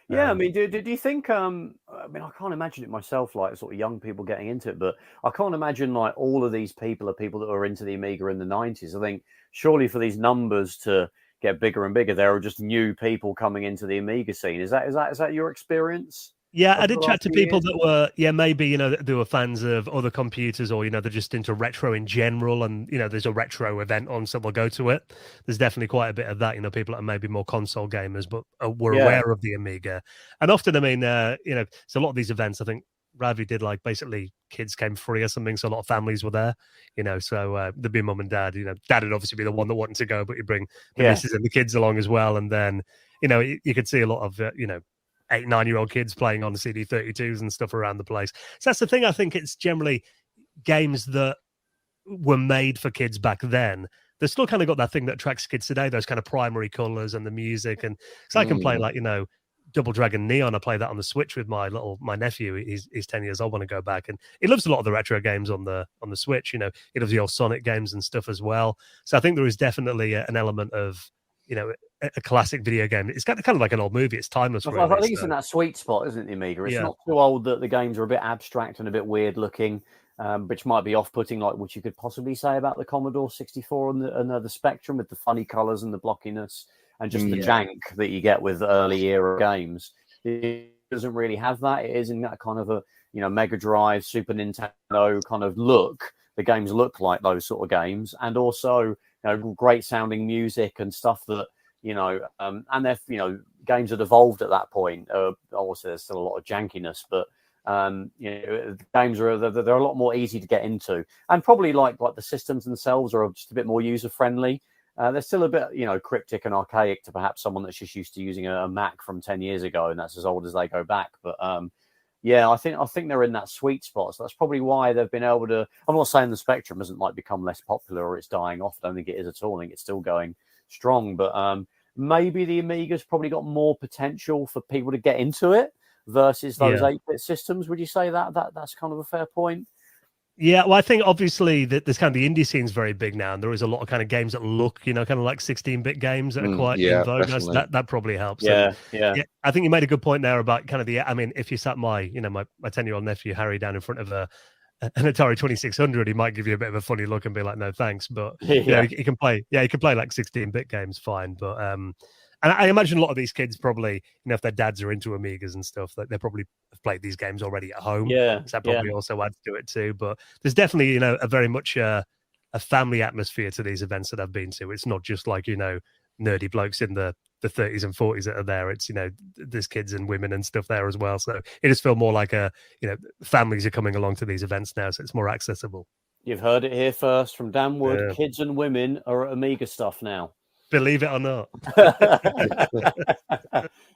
Yeah, I mean, do you think? I mean, I can't imagine it myself, like sort of young people getting into it, but I can't imagine like all of these people are people that were into the Amiga in the 90s. I think surely for these numbers to get bigger and bigger, there are just new people coming into the Amiga scene. Is that your experience?
Yeah, I did chat to people that were, maybe, they were fans of other computers or, they're just into retro in general. And, there's a retro event on, so we'll go to it. There's definitely quite a bit of that, people that are maybe more console gamers, but were aware of the Amiga. And often, I mean, so a lot of these events, I think Ravi did like basically kids came free or something. So a lot of families were there, so there'd be mum and dad, dad would obviously be the one that wanted to go, but you bring the missus and the kids along as well. And then, you could see a lot of, 8-9-year-old kids playing on CD32s and stuff around the place. So that's the thing. I think it's generally games that were made for kids back then. They've still kind of got that thing that attracts kids today, those kind of primary colors and the music. And so I can play like, Double Dragon Neon. I play that on the Switch with my nephew. He's 10 years old. Want to go back, and he loves a lot of the retro games on the Switch. He loves the old Sonic games and stuff as well. So I think there is definitely an element of, a classic video game. It's kind of like an old movie. It's timeless. Really,
I think it's in that sweet spot, isn't it, the Amiga? It's not too old that the games are a bit abstract and a bit weird looking, which might be off-putting, like what you could possibly say about the Commodore 64 and the Spectrum with the funny colours and the blockiness and just the jank that you get with early era games. It doesn't really have that. It is in that kind of a Mega Drive, Super Nintendo kind of look. The games look like those sort of games, and also great sounding music and stuff that and they're games that evolved at that point. Obviously, there's still a lot of jankiness, but games are they're a lot more easy to get into, and probably like the systems themselves are just a bit more user friendly. They're still a bit cryptic and archaic to perhaps someone that's just used to using a Mac from 10 years ago, and that's as old as they go back. But I think they're in that sweet spot. So that's probably why they've been able to. I'm not saying the Spectrum hasn't become less popular or it's dying off. I don't think it is at all. I think it's still going strong. But maybe the Amiga's probably got more potential for people to get into it versus those 8-bit systems. Would you say that's kind of a fair point?
Yeah, well, I think obviously that there's kind of the indie scene's very big now, and there is a lot of kind of games that look, kind of like 16-bit games that are quite in vogue. That probably helps.
Yeah.
I think you made a good point there about kind of if you sat my 10-year-old nephew Harry down in front of an Atari 2600, he might give you a bit of a funny look and be like, no thanks. But he can play like 16-bit games fine. But and I imagine a lot of these kids probably, if their dads are into Amigas and stuff, that they probably have played these games already at home.
Yeah,
so that probably also adds to it too. But there's definitely, a very much a family atmosphere to these events that I've been to. It's not just like, nerdy blokes in the the 30s and 40s that are there. It's, there's kids and women and stuff there as well. So it just feels more like families are coming along to these events now, so it's more accessible.
You've heard it here first from Dan Wood. Yeah. Kids and women are at Amiga stuff now.
Believe it or not.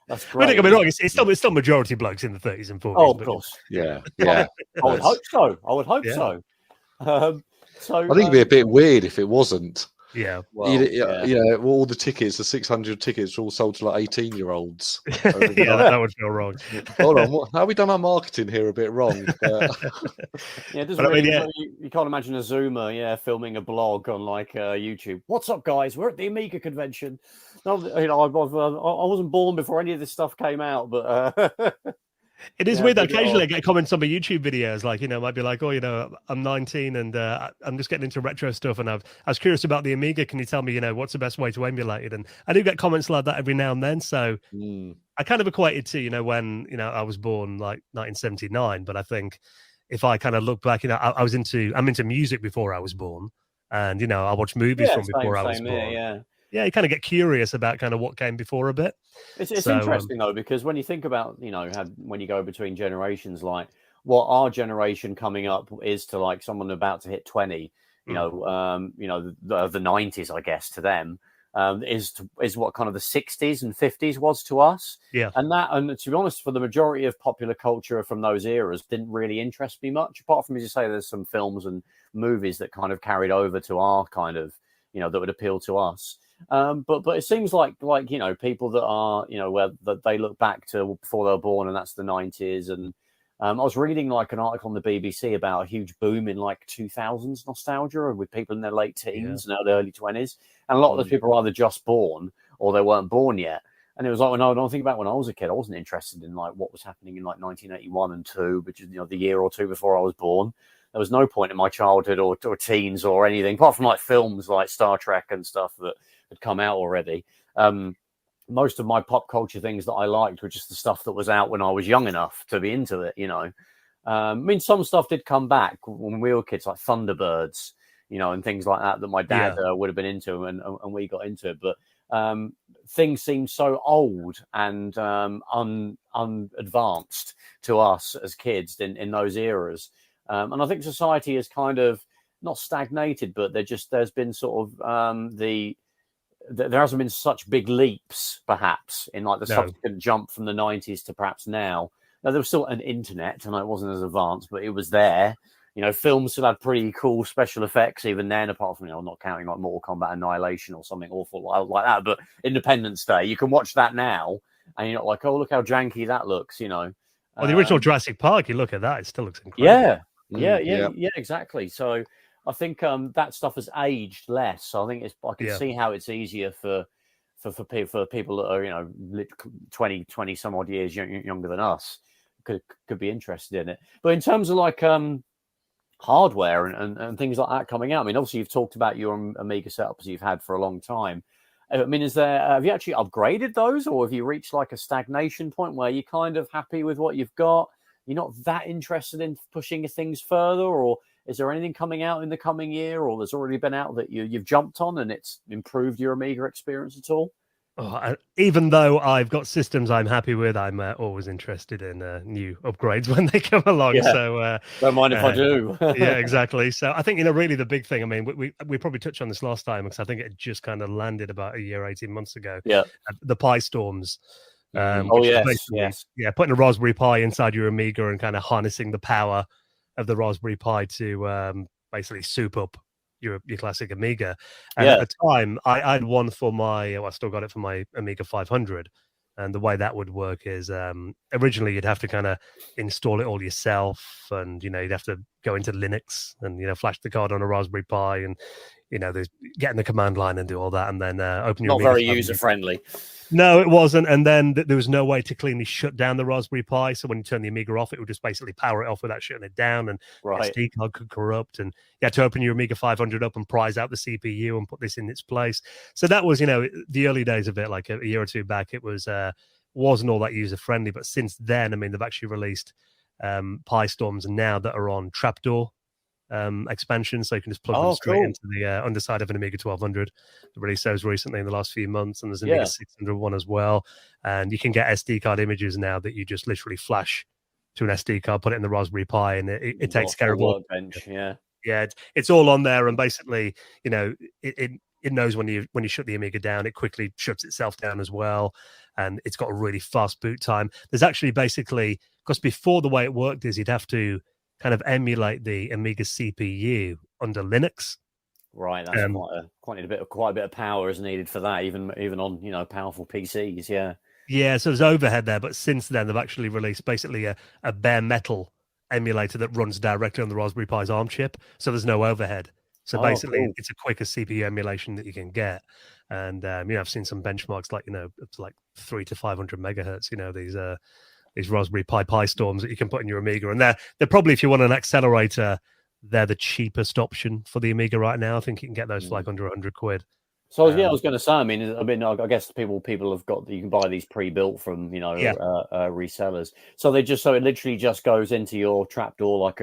That's great.
Don't get me wrong, it's still majority blokes in the 30s and 40s.
Oh, of course.
Yeah.
I would hope so. So
I think it'd be a bit weird if it wasn't.
Yeah.
Well, all the tickets, the 600 tickets, are all sold to like 18-year-olds.
That would feel wrong.
Hold on, how have we done our marketing here a bit wrong?
You can't imagine a Zoomer, filming a blog on like YouTube. What's up, guys? We're at the Amiga convention. No, I wasn't born before any of this stuff came out, but.
It is weird. Occasionally I get comments on my YouTube videos, like, might be like, I'm 19 and I'm just getting into retro stuff. And I was curious about the Amiga. Can you tell me, what's the best way to emulate it? And I do get comments like that every now and then. So I kind of equated to, when, I was born like 1979. But I think if I kind of look back, I'm into music before I was born. And, I watched movies from before I was born. Yeah, you kind of get curious about kind of what came before a bit.
It's interesting though, because when you think about, when you go between generations, like what our generation coming up is to like someone about to hit 20, the 90s, I guess, to them, is what kind of the 60s and 50s was to us.
Yeah.
And to be honest, for the majority of popular culture from those eras didn't really interest me much, apart from, as you say, there's some films and movies that kind of carried over to our kind of, that would appeal to us. But it seems like people that are where that they look back to before they were born, and that's the 90s. And I was reading like an article on the BBC about a huge boom in like 2000s nostalgia with people in their late teens and the early 20s, and a lot of those people are either just born or they weren't born yet. And it was like, when I think about when I was a kid, I wasn't interested in like what was happening in like 1981 and 2, which is the year or two before I was born. There was no point in my childhood or teens or anything, apart from like films like Star Trek and stuff that had come out already. Most of my pop culture things that I liked were just the stuff that was out when I was young enough to be into it, I mean, some stuff did come back when we were kids, like Thunderbirds, and things like that my dad would have been into, and we got into it. But things seemed so old and unadvanced to us as kids in those eras. And I think society has kind of not stagnated, but there's been sort of there hasn't been such big leaps, perhaps, in like the subsequent jump from the 90s to perhaps now. Now, there was still an internet, and it wasn't as advanced, but it was there. Films still had pretty cool special effects even then, apart from, not counting like Mortal Kombat Annihilation or something awful like that. But Independence Day, you can watch that now, and you're not like, oh, look how janky that looks, Well,
the original Jurassic Park, you look at that, it still looks incredible.
Yeah, exactly. So I think that stuff has aged less. So I think I can see how it's easier for people that are 20 some odd years younger than us could be interested in it. But in terms of like hardware and things like that coming out, I mean, obviously you've talked about your Amiga setups you've had for a long time. I mean, have you actually upgraded those, or have you reached like a stagnation point where you're kind of happy with what you've got? You're not that interested in pushing things further, or is there anything coming out in the coming year, or there's already been out that you've jumped on and it's improved your Amiga experience at all?
Even though I've got systems I'm happy with, I'm always interested in new upgrades when they come along.
Yeah.
So
don't mind if I do.
Yeah, exactly. So I think really the big thing. I mean, we probably touched on this last time because I think it just kind of landed about a year, 18 months ago.
Yeah,
the Pi Storms.
Yes.
Yeah, putting a Raspberry Pi inside your Amiga and kind of harnessing the power of the Raspberry Pi to basically soup up your classic Amiga. And at the time, I had one for I still got it for my Amiga 500. And the way that would work is originally you'd have to kind of install it all yourself, and you'd have to go into Linux and flash the card on a Raspberry Pi, and there's getting the command line and do all that, and then open your
Not very user friendly.
No, it wasn't. And then there was no way to cleanly shut down the Raspberry Pi. So when you turn the Amiga off, it would just basically power it off without shutting it down. And the SD card could corrupt. And you had to open your Amiga 500 up and prise out the CPU and put this in its place. So that was, the early days of it, like a year or two back. It was wasn't all that user friendly. But since then, I mean, they've actually released Pi Storms now that are on Trapdoor expansions, so you can just plug them straight into the underside of an Amiga 1200. They released those recently in the last few months, and there's an Amiga 600 one as well. And you can get SD card images now that you just literally flash to an SD card, put it in the Raspberry Pi, and it takes care of all. Yeah, it's all on there, and basically, it knows when you shut the Amiga down, it quickly shuts itself down as well, and it's got a really fast boot time. There's actually basically, because before the way it worked is you'd have to kind of emulate the Amiga CPU under Linux.
Right, that's quite a bit of power is needed for that, even on powerful PCs.
Yeah, so there's overhead there, but since then they've actually released basically a bare metal emulator that runs directly on the Raspberry Pi's ARM chip, so there's no overhead. So basically, it's a quicker CPU emulation that you can get, and I've seen some benchmarks like up to like 300 to 500 megahertz. These Raspberry Pi storms that you can put in your Amiga, and they're probably, if you want an accelerator, they're the cheapest option for the Amiga right now. I think you can get those for like under 100 quid.
So I was going to say, I guess people have got, you can buy these pre-built from resellers. So it literally just goes into your trapdoor like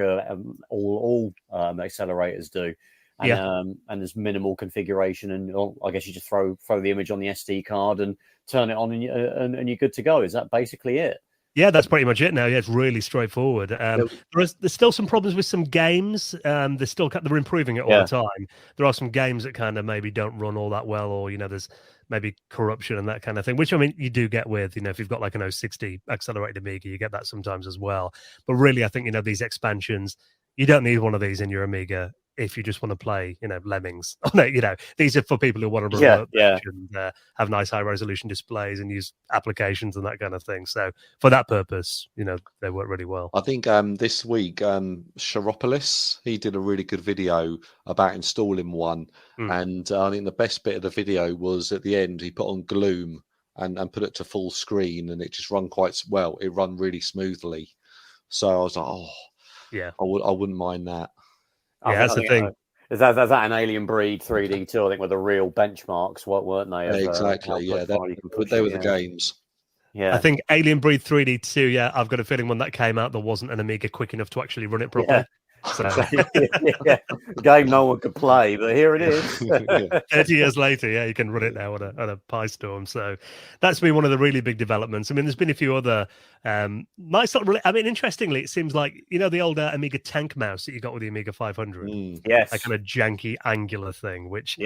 all accelerators do, and there's minimal configuration, and I guess you just throw the image on the SD card and turn it on, and you're good to go. Is that basically it?
Yeah, that's pretty much it now. Yeah, it's really straightforward. There's still some problems with some games. They're improving it all the time. There are some games that kind of maybe don't run all that well, or there's maybe corruption and that kind of thing, which you do get with if you've got like an 060 accelerated Amiga, you get that sometimes as well. But really, I think these expansions, you don't need one of these in your Amiga if you just want to play, Lemmings. These are for people who want to remote and have nice high resolution displays and use applications and that kind of thing. So for that purpose, they work really well.
I think this week, Sharopolis, he did a really good video about installing one. And I think the best bit of the video was at the end, he put on Gloom and put it to full screen, and it just run quite well. It run really smoothly. So I was like, I wouldn't mind that.
Yeah, that's the thing.
Is that an Alien Breed 3D too? I think with the real benchmarks, weren't they?
Exactly. They were the games.
Yeah,
I think Alien Breed 3D 2. Yeah, I've got a feeling when that came out, there wasn't an Amiga quick enough to actually run it properly. So.
A game no one could play, but here it is.
30 years later, you can run it now on a Pi Storm. So that's been one of the really big developments. There's been a few other. Interestingly, it seems like the old Amiga tank mouse that you got with the Amiga 500.
Yes,
that kind of janky angular thing, which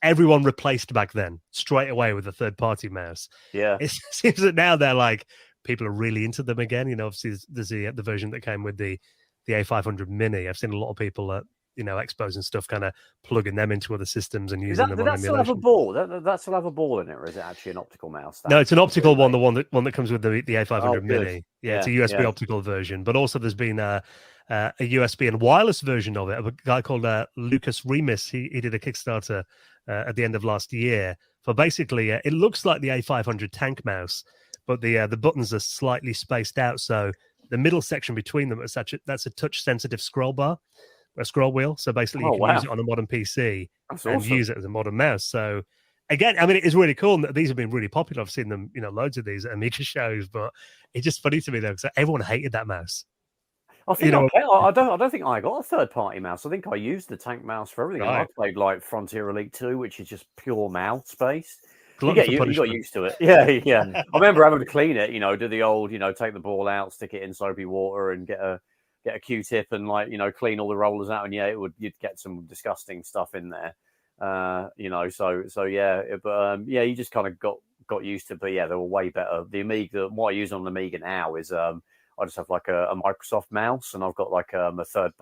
everyone replaced back then straight away with a third-party mouse.
Yeah,
it seems that now they're like people are really into them again. Obviously there's the version that came with the A500 Mini. I've seen a lot of people at expos and stuff kind of plugging them into other systems and using them on emulation.
Still have a ball? That still have a ball in it, or is it actually an optical mouse?
No, it's an optical one. The one that comes with the A500 Mini. Yeah, it's a USB optical version. But also there's been a USB and wireless version of it. A guy called Lucas Remus. He did a Kickstarter at the end of last year for basically it looks like the A500 tank mouse, but the buttons are slightly spaced out, so the middle section between them that's a touch-sensitive scroll wheel. So basically, you can use it on a modern PC and use it as a modern mouse. So again, it is really cool. These have been really popular. I've seen them, loads of these at Amiga shows. But it's just funny to me though, because everyone hated that mouse.
I think I don't think I got a third-party mouse. I think I used the tank mouse for everything. Right. I played like Frontier Elite 2, which is just pure mouse based. You got used to it. Yeah. I remember having to clean it, do the old, take the ball out, stick it in soapy water and get a Q-tip and clean all the rollers out. And you'd get some disgusting stuff in there. You just kind of got used to, but they were way better. The Amiga, what I use on the Amiga now is, I just have like a Microsoft mouse, and I've got like a third,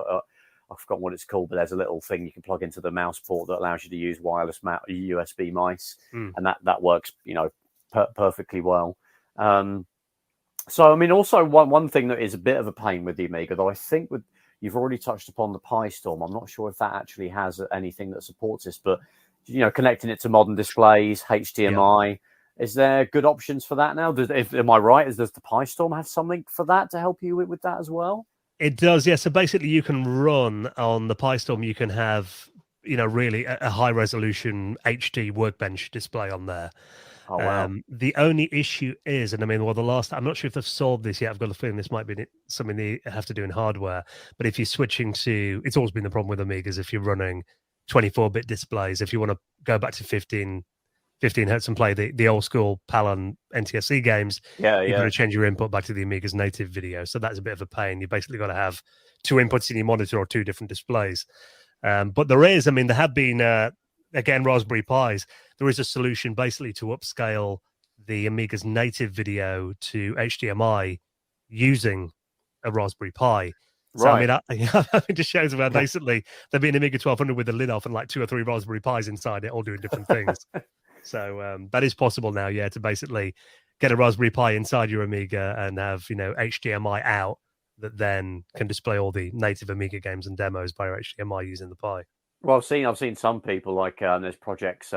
I've forgotten what it's called, but there's a little thing you can plug into the mouse port that allows you to use wireless USB mice, and that works, perfectly well. Also one thing that is a bit of a pain with the Amiga, though I think you've already touched upon the Pi Storm. I'm not sure if that actually has anything that supports this, but connecting it to modern displays, HDMI. Is there good options for that now? Am I right? Does the Pi Storm have something for that to help you with that as well?
It does, yeah. So basically, you can run on the Pi Storm. You can have, really a high resolution HD workbench display on there.
Oh, wow.
The only issue is, and I mean, well, I'm not sure if they've solved this yet. I've got a feeling this might be something they have to do in hardware. But if you're switching to, it's always been the problem with Amigas. If you're running 24-bit displays, if you want to go back to 15 hertz and play the old school PAL and NTSC games, you've got to change your input back to the Amiga's native video. So that's a bit of a pain. You basically got to have 2 inputs in your monitor or 2 different displays. But there is, I mean, there have been, again, Raspberry Pis. There is a solution basically to upscale the Amiga's native video to HDMI using a Raspberry Pi. So,
right.
I mean, it just shows about basically there'd be an Amiga 1200 with the lid off and like 2 or 3 Raspberry Pis inside it, all doing different things. So that is possible now, to basically get a Raspberry Pi inside your Amiga and have, HDMI out that then can display all the native Amiga games and demos via HDMI using the Pi.
Well, I've seen some people like there's projects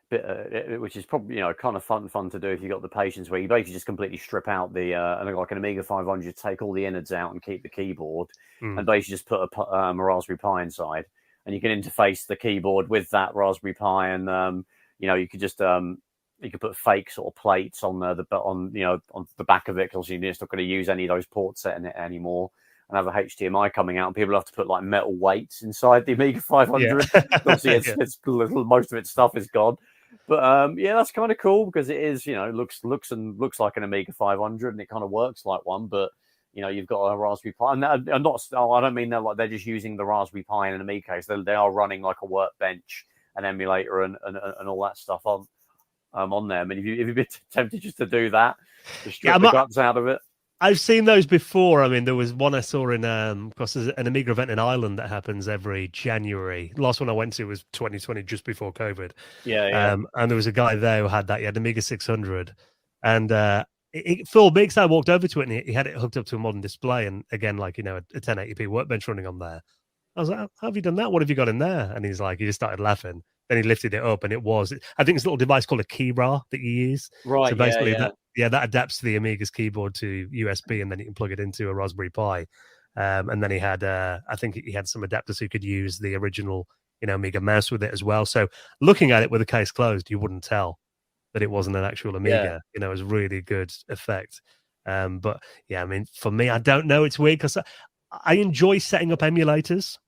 which is probably kind of fun to do if you've got the patience, where you basically just completely strip out the like an Amiga 500, take all the innards out and keep the keyboard, and basically just put a Raspberry Pi inside, and you can interface the keyboard with that Raspberry Pi, and you could just you could put fake sort of plates on on the back of it, because you're just not going to use any of those ports in it anymore, and have a HDMI coming out, and people have to put like metal weights inside the Amiga 500. Obviously, it's little, most of its stuff is gone. But that's kind of cool, because it is, looks like an Amiga 500, and it kind of works like one. But you've got a Raspberry Pi, and I don't mean they're just using the Raspberry Pi in an Amiga case. They are running like a workbench, an emulator, and all that stuff on there. I mean, if you've been tempted just to do that, to strip the guts out of it.
I've seen those before. I mean, there was one I saw in, of course, there's an Amiga event in Ireland that happens every January. The last one I went to was 2020, just before COVID. And there was a guy there who had that. He had Amiga 600. And Phil Biggs, I walked over to it, and he had it hooked up to a modern display. And again, like, a 1080p workbench running on there. I was like, how have you done that? What have you got in there? And he's like, he just started laughing. Then he lifted it up, and I think it's a little device called a keybra that you use.
Right.
So basically, that adapts to the Amiga's keyboard to USB, and then you can plug it into a Raspberry Pi. And then he had, I think he had some adapters so you could use the original, Amiga mouse with it as well. So looking at it with the case closed, you wouldn't tell that it wasn't an actual Amiga. It was really good effect. But I mean, for me, I don't know. It's weird because I enjoy setting up emulators.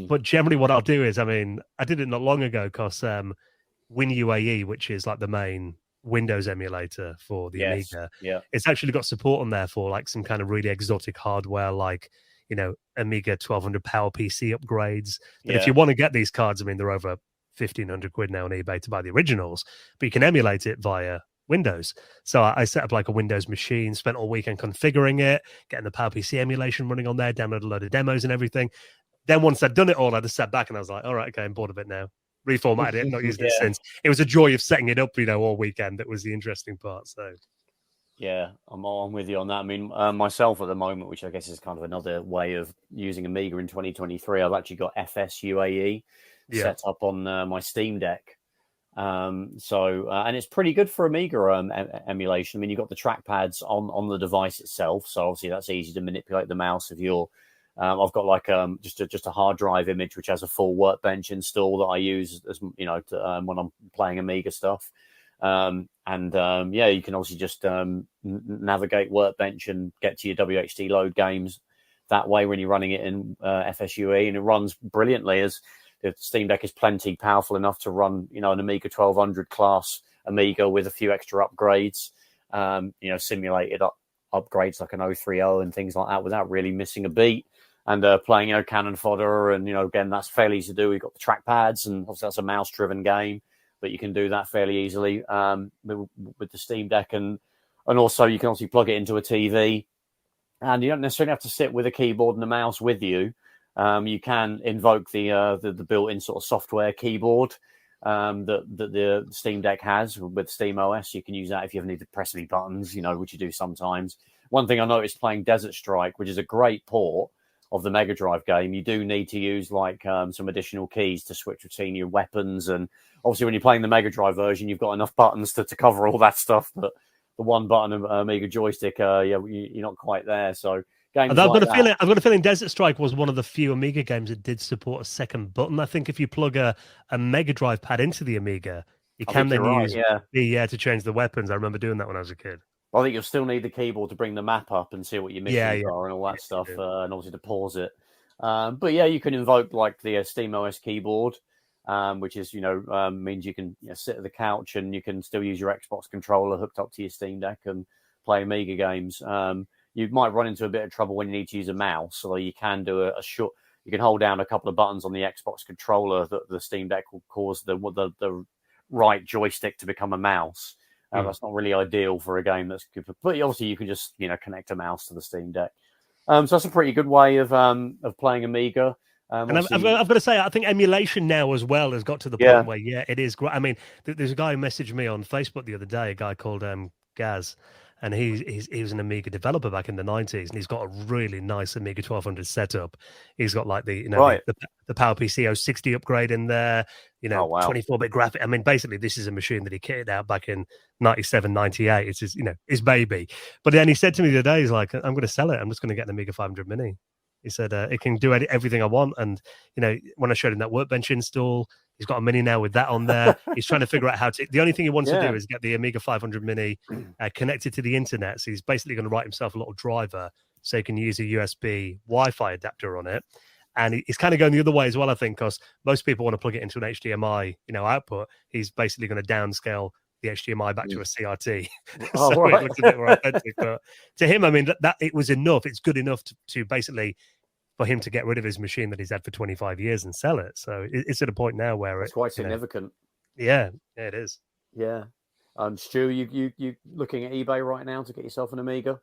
But generally what I'll do is, I mean, I did it not long ago because WinUAE, which is like the main Windows emulator for the Amiga, it's actually got support on there for like some kind of really exotic hardware, like, Amiga 1200 PowerPC upgrades. That if you want to get these cards, I mean, they're over 1,500 quid now on eBay to buy the originals, but you can emulate it via Windows. So I set up like a Windows machine, spent all weekend configuring it, getting the PowerPC emulation running on there, downloaded a load of demos and everything. Then once I'd done it all, I just sat back and I was like, all right, okay, I'm bored of it now. Reformatted it, not used it since. It was a joy of setting it up, all weekend. That was the interesting part. So,
yeah, I'm with you on that. I mean, myself at the moment, which I guess is kind of another way of using Amiga in 2023, I've actually got FSUAE set up on my Steam Deck. And it's pretty good for Amiga emulation. I mean, you've got the trackpads on the device itself, so obviously that's easy to manipulate the mouse if you're. I've got like just a hard drive image which has a full workbench install that I use as when I'm playing Amiga stuff, you can obviously just navigate workbench and get to your WHD load games that way when you're running it in FSUE, and it runs brilliantly as the Steam Deck is plenty powerful enough to run an Amiga 1200 class Amiga with a few extra upgrades, simulated upgrades like an 030 and things like that without really missing a beat. And playing, cannon fodder, and again, that's fairly easy to do. We've got the trackpads, and obviously that's a mouse-driven game, but you can do that fairly easily with the Steam Deck, and also you can obviously plug it into a TV, and you don't necessarily have to sit with a keyboard and a mouse with you. You can invoke the built-in sort of software keyboard that the Steam Deck has with Steam OS. You can use that if you ever need to press any buttons, which you do sometimes. One thing I noticed playing Desert Strike, which is a great port of the Mega Drive game, you do need to use like some additional keys to switch between your weapons, and obviously when you're playing the Mega Drive version, you've got enough buttons to cover all that stuff. But the one button of Amiga joystick, you're not quite there. So games
I've
like
got a feeling Desert Strike was one of the few Amiga games that did support a second button. I think if you plug a Mega Drive pad into the Amiga, You can then
right,
use to change the weapons. I remember doing that when I was a kid.
I think you'll still need the keyboard to bring the map up and see what your missions are and all that stuff, and obviously to pause it. But yeah, you can invoke like the SteamOS keyboard, which is means you can sit at the couch and you can still use your Xbox controller hooked up to your Steam Deck and play Amiga games. You might run into a bit of trouble when you need to use a mouse, although you can do a short. You can hold down a couple of buttons on the Xbox controller that the Steam Deck will cause the right joystick to become a mouse. That's not really ideal for a game that's good. But obviously, you can just connect a mouse to the Steam Deck. So that's a pretty good way of playing Amiga.
And I've got to say, I think emulation now as well has got to the point where it is great. I mean, there's a guy who messaged me on Facebook the other day, a guy called Gaz. And he was an Amiga developer back in the 90s, and he's got a really nice Amiga 1200 setup. He's got like the PowerPC 060 upgrade in there, 24-bit graphic. I mean, basically, this is a machine that he kitted out back in 97, 98. It's his baby. But then he said to me the other day, he's like, I'm going to sell it. I'm just going to get an Amiga 500 Mini. He said it can do everything I want. And, when I showed him that Workbench install, he's got a Mini now with that on there. He's trying to figure out how to... The only thing he wants to do is get the Amiga 500 Mini connected to the internet. So he's basically going to write himself a little driver so he can use a USB Wi-Fi adapter on it. And he's kind of going the other way as well, I think, because most people want to plug it into an HDMI, output. He's basically going to downscale the HDMI back to a CRT. So it looks a bit more authentic. But to him, I mean, that it was enough. It's good enough to basically... for him to get rid of his machine that he's had for 25 years and sell it. So it's at a point now where
it's quite significant.
Yeah, it is.
Yeah. Stu, you looking at eBay right now to get yourself an Amiga?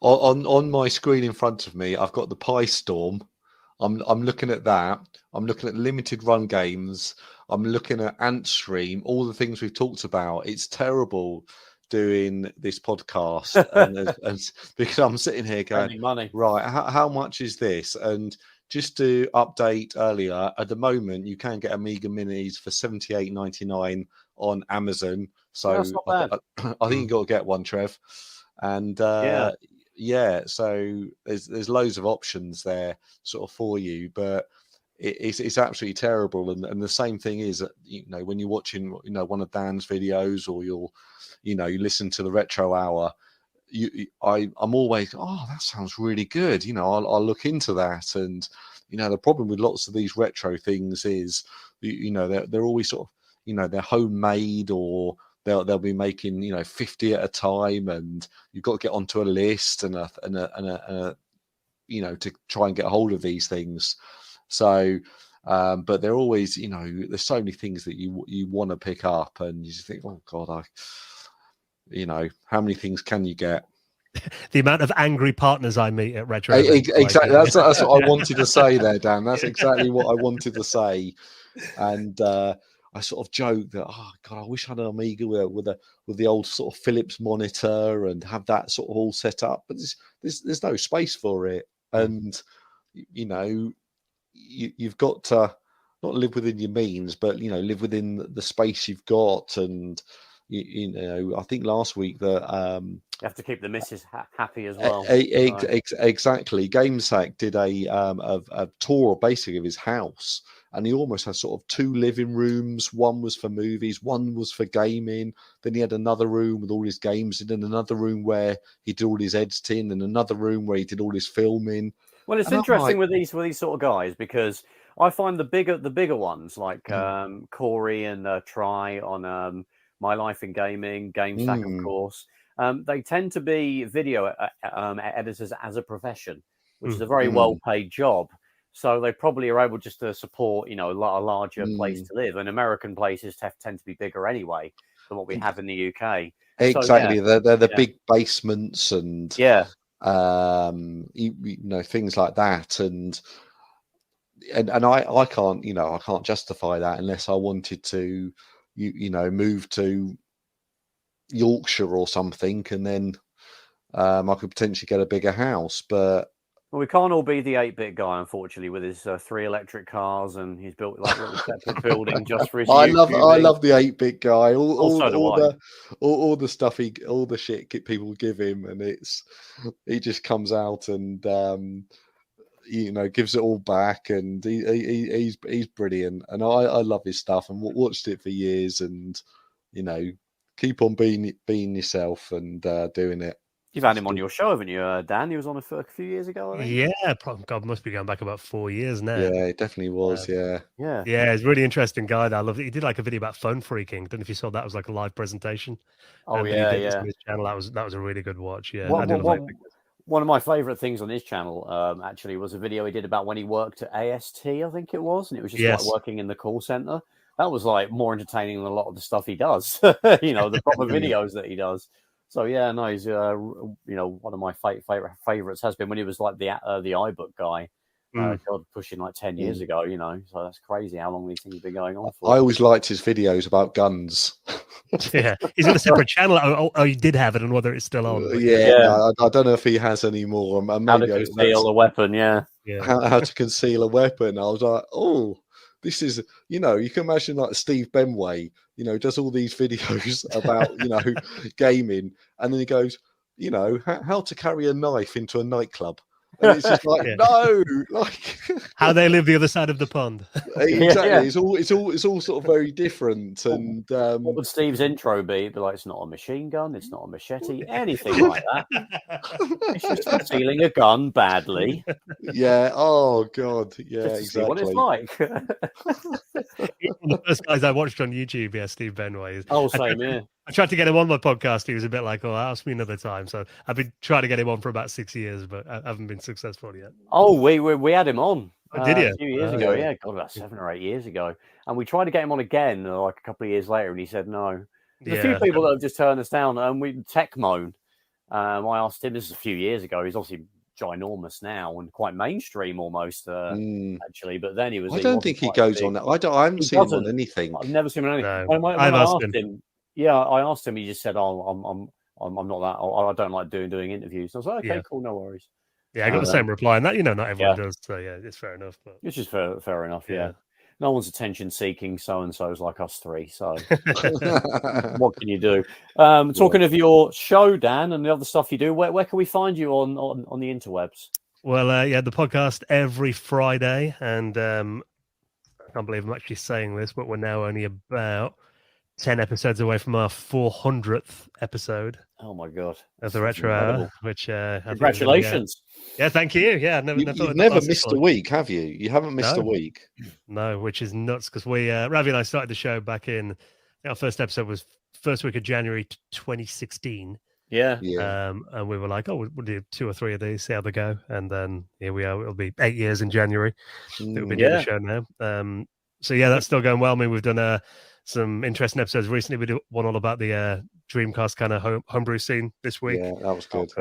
On my screen in front of me, I've got the Pi Storm. I'm looking at that. I'm looking at limited run games. I'm looking at Antstream, all the things we've talked about. It's terrible doing this podcast and because I'm sitting here going,
money.
Right, how much is this? And just to update earlier, at the moment you can get Amiga Minis for $78.99 on Amazon. So
that's not bad.
I think you got to get one, Trev. And so there's loads of options there sort of for you, but it's absolutely terrible. And the same thing is, when you're watching, one of Dan's videos, or you listen to the Retro Hour, I'm always, that sounds really good. I'll look into that. And, the problem with lots of these retro things is, they're always sort of, they're homemade, or they'll be making, 50 at a time, and you've got to get onto a list and to try and get a hold of these things. So, but they're always, there's so many things that you want to pick up, and you just think, oh God, how many things can you get?
The amount of angry partners I meet at retro.
Exactly. That's what I wanted to say there, Dan. That's exactly what I wanted to say. And I sort of joke that, oh God, I wish I had an Amiga with the old sort of Philips monitor and have that sort of all set up, but there's no space for it. And you've got to not live within your means, but live within the space you've got. And I think last week that
you have to keep the missus happy as well.
Exactly. GameSack did a tour basically of his house, and he almost has sort of two living rooms. One was for movies, one was for gaming. Then he had another room with all his games in, and another room where he did all his editing, and another room where he did all his filming.
Well, it's interesting with these sort of guys, because I find the bigger ones like Corey and Try on My Life in Gaming, GameStack, of course. They tend to be video editors as a profession, which is a very well-paid job. So they probably are able just to support, a larger place to live. And American places tend to be bigger anyway than what we have in the UK.
Exactly, so, they're the big basements and things like that. And I can't, I can't justify that unless I wanted to, move to Yorkshire or something, and then I could potentially get a bigger house. But
we can't all be the 8-bit guy, unfortunately, with his 3 electric cars, and he's built like a little separate building just for his. I
love the 8-bit guy. All the stuff all the shit people give him, and he just comes out and gives it all back, and he's brilliant, and I love his stuff and watched it for years, and keep on being yourself and doing it.
You've had him on your show, haven't you, Dan? He was on a few years ago, I think.
Yeah, God, must be going back about 4 years now.
Yeah, it definitely was. Yeah.
He's a really interesting guy. I love it. He did like a video about phone freaking. Don't know if you saw that. It was like a live presentation.
Oh,
He did this on his channel. That was a really good watch. Yeah.
One of my favourite things on his channel, actually, was a video he did about when he worked at AST, I think it was, and it was just like working in the call centre. That was like more entertaining than a lot of the stuff he does. The proper videos that he does. So yeah, no, he's one of my favourites has been when he was like the iBook guy. God, pushing like 10 years ago, so that's crazy how long these things have been going on for.
I always liked his videos about guns.
Yeah, he's got a separate channel. Oh, he did have it, and whether it's still on.
I don't know if he has any more.
How to conceal a weapon,
how to conceal a weapon. I was like, oh, this is, you can imagine like Steve Benway, does all these videos about, gaming, and then he goes, how to carry a knife into a nightclub. And it's just like, no, like
how they live the other side of the pond.
Exactly. It's all sort of very different. And
what would Steve's intro be? It'd be like, it's not a machine gun, it's not a machete, anything like that. It's just concealing a gun badly.
Yeah. Oh God. Yeah.
Just
exactly.
See what it's like.
The first guys I watched on YouTube, Steve Benway.
Same.
I tried to get him on my podcast. He was a bit like, ask me another time. So I've been trying to get him on for about 6 years, but I haven't been successful yet.
Oh, we had him on.
Did you?
A few years ago, yeah. God, about 7 or 8 years ago. And we tried to get him on again, like a couple of years later, and he said no. There's a few people that have just turned us down. Tech Moan. I asked him, this is a few years ago. He's obviously ginormous now and quite mainstream almost, actually. But then he was.
I don't think he goes on that. I haven't seen him on anything.
I've never seen him on anything.
No.
When I asked him. Yeah, I asked him. He just said, I'm not that. I don't like doing interviews." And I was like, "Okay, cool, no worries."
Yeah, I got the same reply, and that not everyone does. So yeah, it's fair enough. But...
It's just fair enough. Yeah. No one's attention seeking. So and so's like us three. So what can you do? Talking of your show, Dan, and the other stuff you do, where can we find you on the interwebs?
Well, the podcast every Friday, and I can't believe I'm actually saying this, but we're now only about 10 episodes away from our 400th episode.
Oh my God.
Of the Retro Hour, which
congratulations.
Yeah, thank you. Yeah,
you've never missed a week, have you? You haven't missed a week.
No, which is nuts because Ravi and I started the show back in, our first episode was first week of January 2016.
Yeah.
And we were like, we'll do 2 or 3 of these, see how they go. And then here we are. It'll be 8 years in January that we've been doing the show now. So yeah, that's still going well. I mean, we've done some interesting episodes recently. We did one all about the Dreamcast kind of homebrew scene this week.
Yeah, that was good.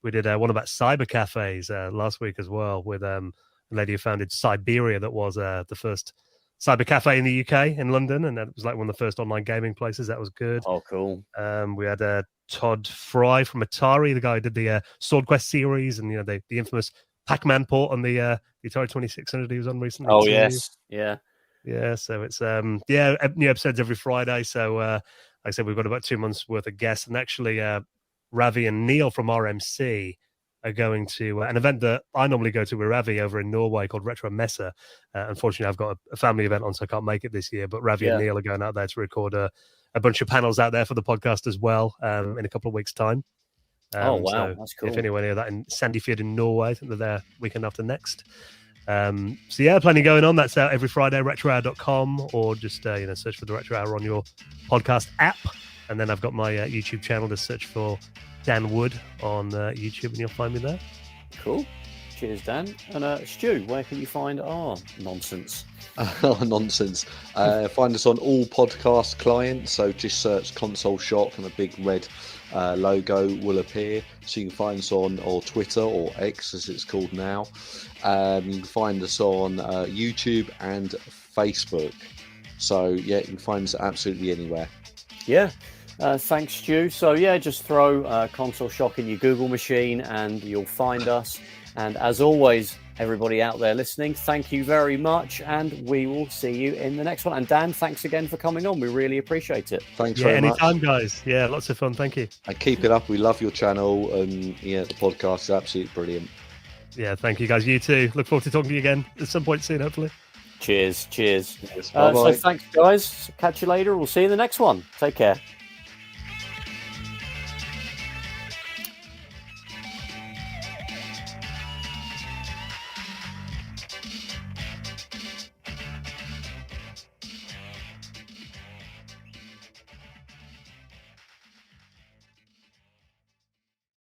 We did one about cyber cafes last week as well with a lady who founded Siberia, that was the first cyber cafe in the UK in London, and that was like one of the first online gaming places. That was good.
Oh, cool.
We had Todd Fry from Atari, the guy who did the Sword Quest series and the infamous Pac-Man port on the Atari 2600 he was on recently.
Oh, yes. Yeah.
Yeah, so it's new episodes every Friday. So like I said, we've got about 2 months worth of guests, and actually Ravi and Neil from RMC are going to an event that I normally go to with Ravi over in Norway called Retro Messe. Unfortunately, I've got a family event on, so I can't make it this year. But Ravi and Neil are going out there to record a bunch of panels out there for the podcast as well in a couple of weeks' time.
Oh wow,
so
that's cool.
If anyone hear that in Sandefjord in Norway, I think they're there weekend after next. So yeah, plenty going on. That's out every Friday, retrohour.com, or just search for the Retro Hour on your podcast app. And then I've got my YouTube channel. Just search for Dan Wood on YouTube and you'll find me there.
Cool. Cheers, Dan. And Stu, where can you find our nonsense?
Nonsense. Find us on all podcast clients. So just search Console Shock and a big red logo will appear. So you can find us on Twitter or X as it's called now. You can find us on YouTube and Facebook. So yeah, you can find us absolutely anywhere.
Yeah. Thanks, Stu. So yeah, just throw Console Shock in your Google machine and you'll find us. And as always, everybody out there listening, thank you very much, and we will see you in the next one. And Dan, thanks again for coming on. We really appreciate it.
Thanks very much.
Anytime, guys. Yeah, lots of fun. Thank you.
And keep it up. We love your channel, and the podcast is absolutely brilliant.
Yeah, thank you guys. You too. Look forward to talking to you again at some point soon, hopefully.
Cheers. So thanks, guys. Catch you later. We'll see you in the next one. Take care.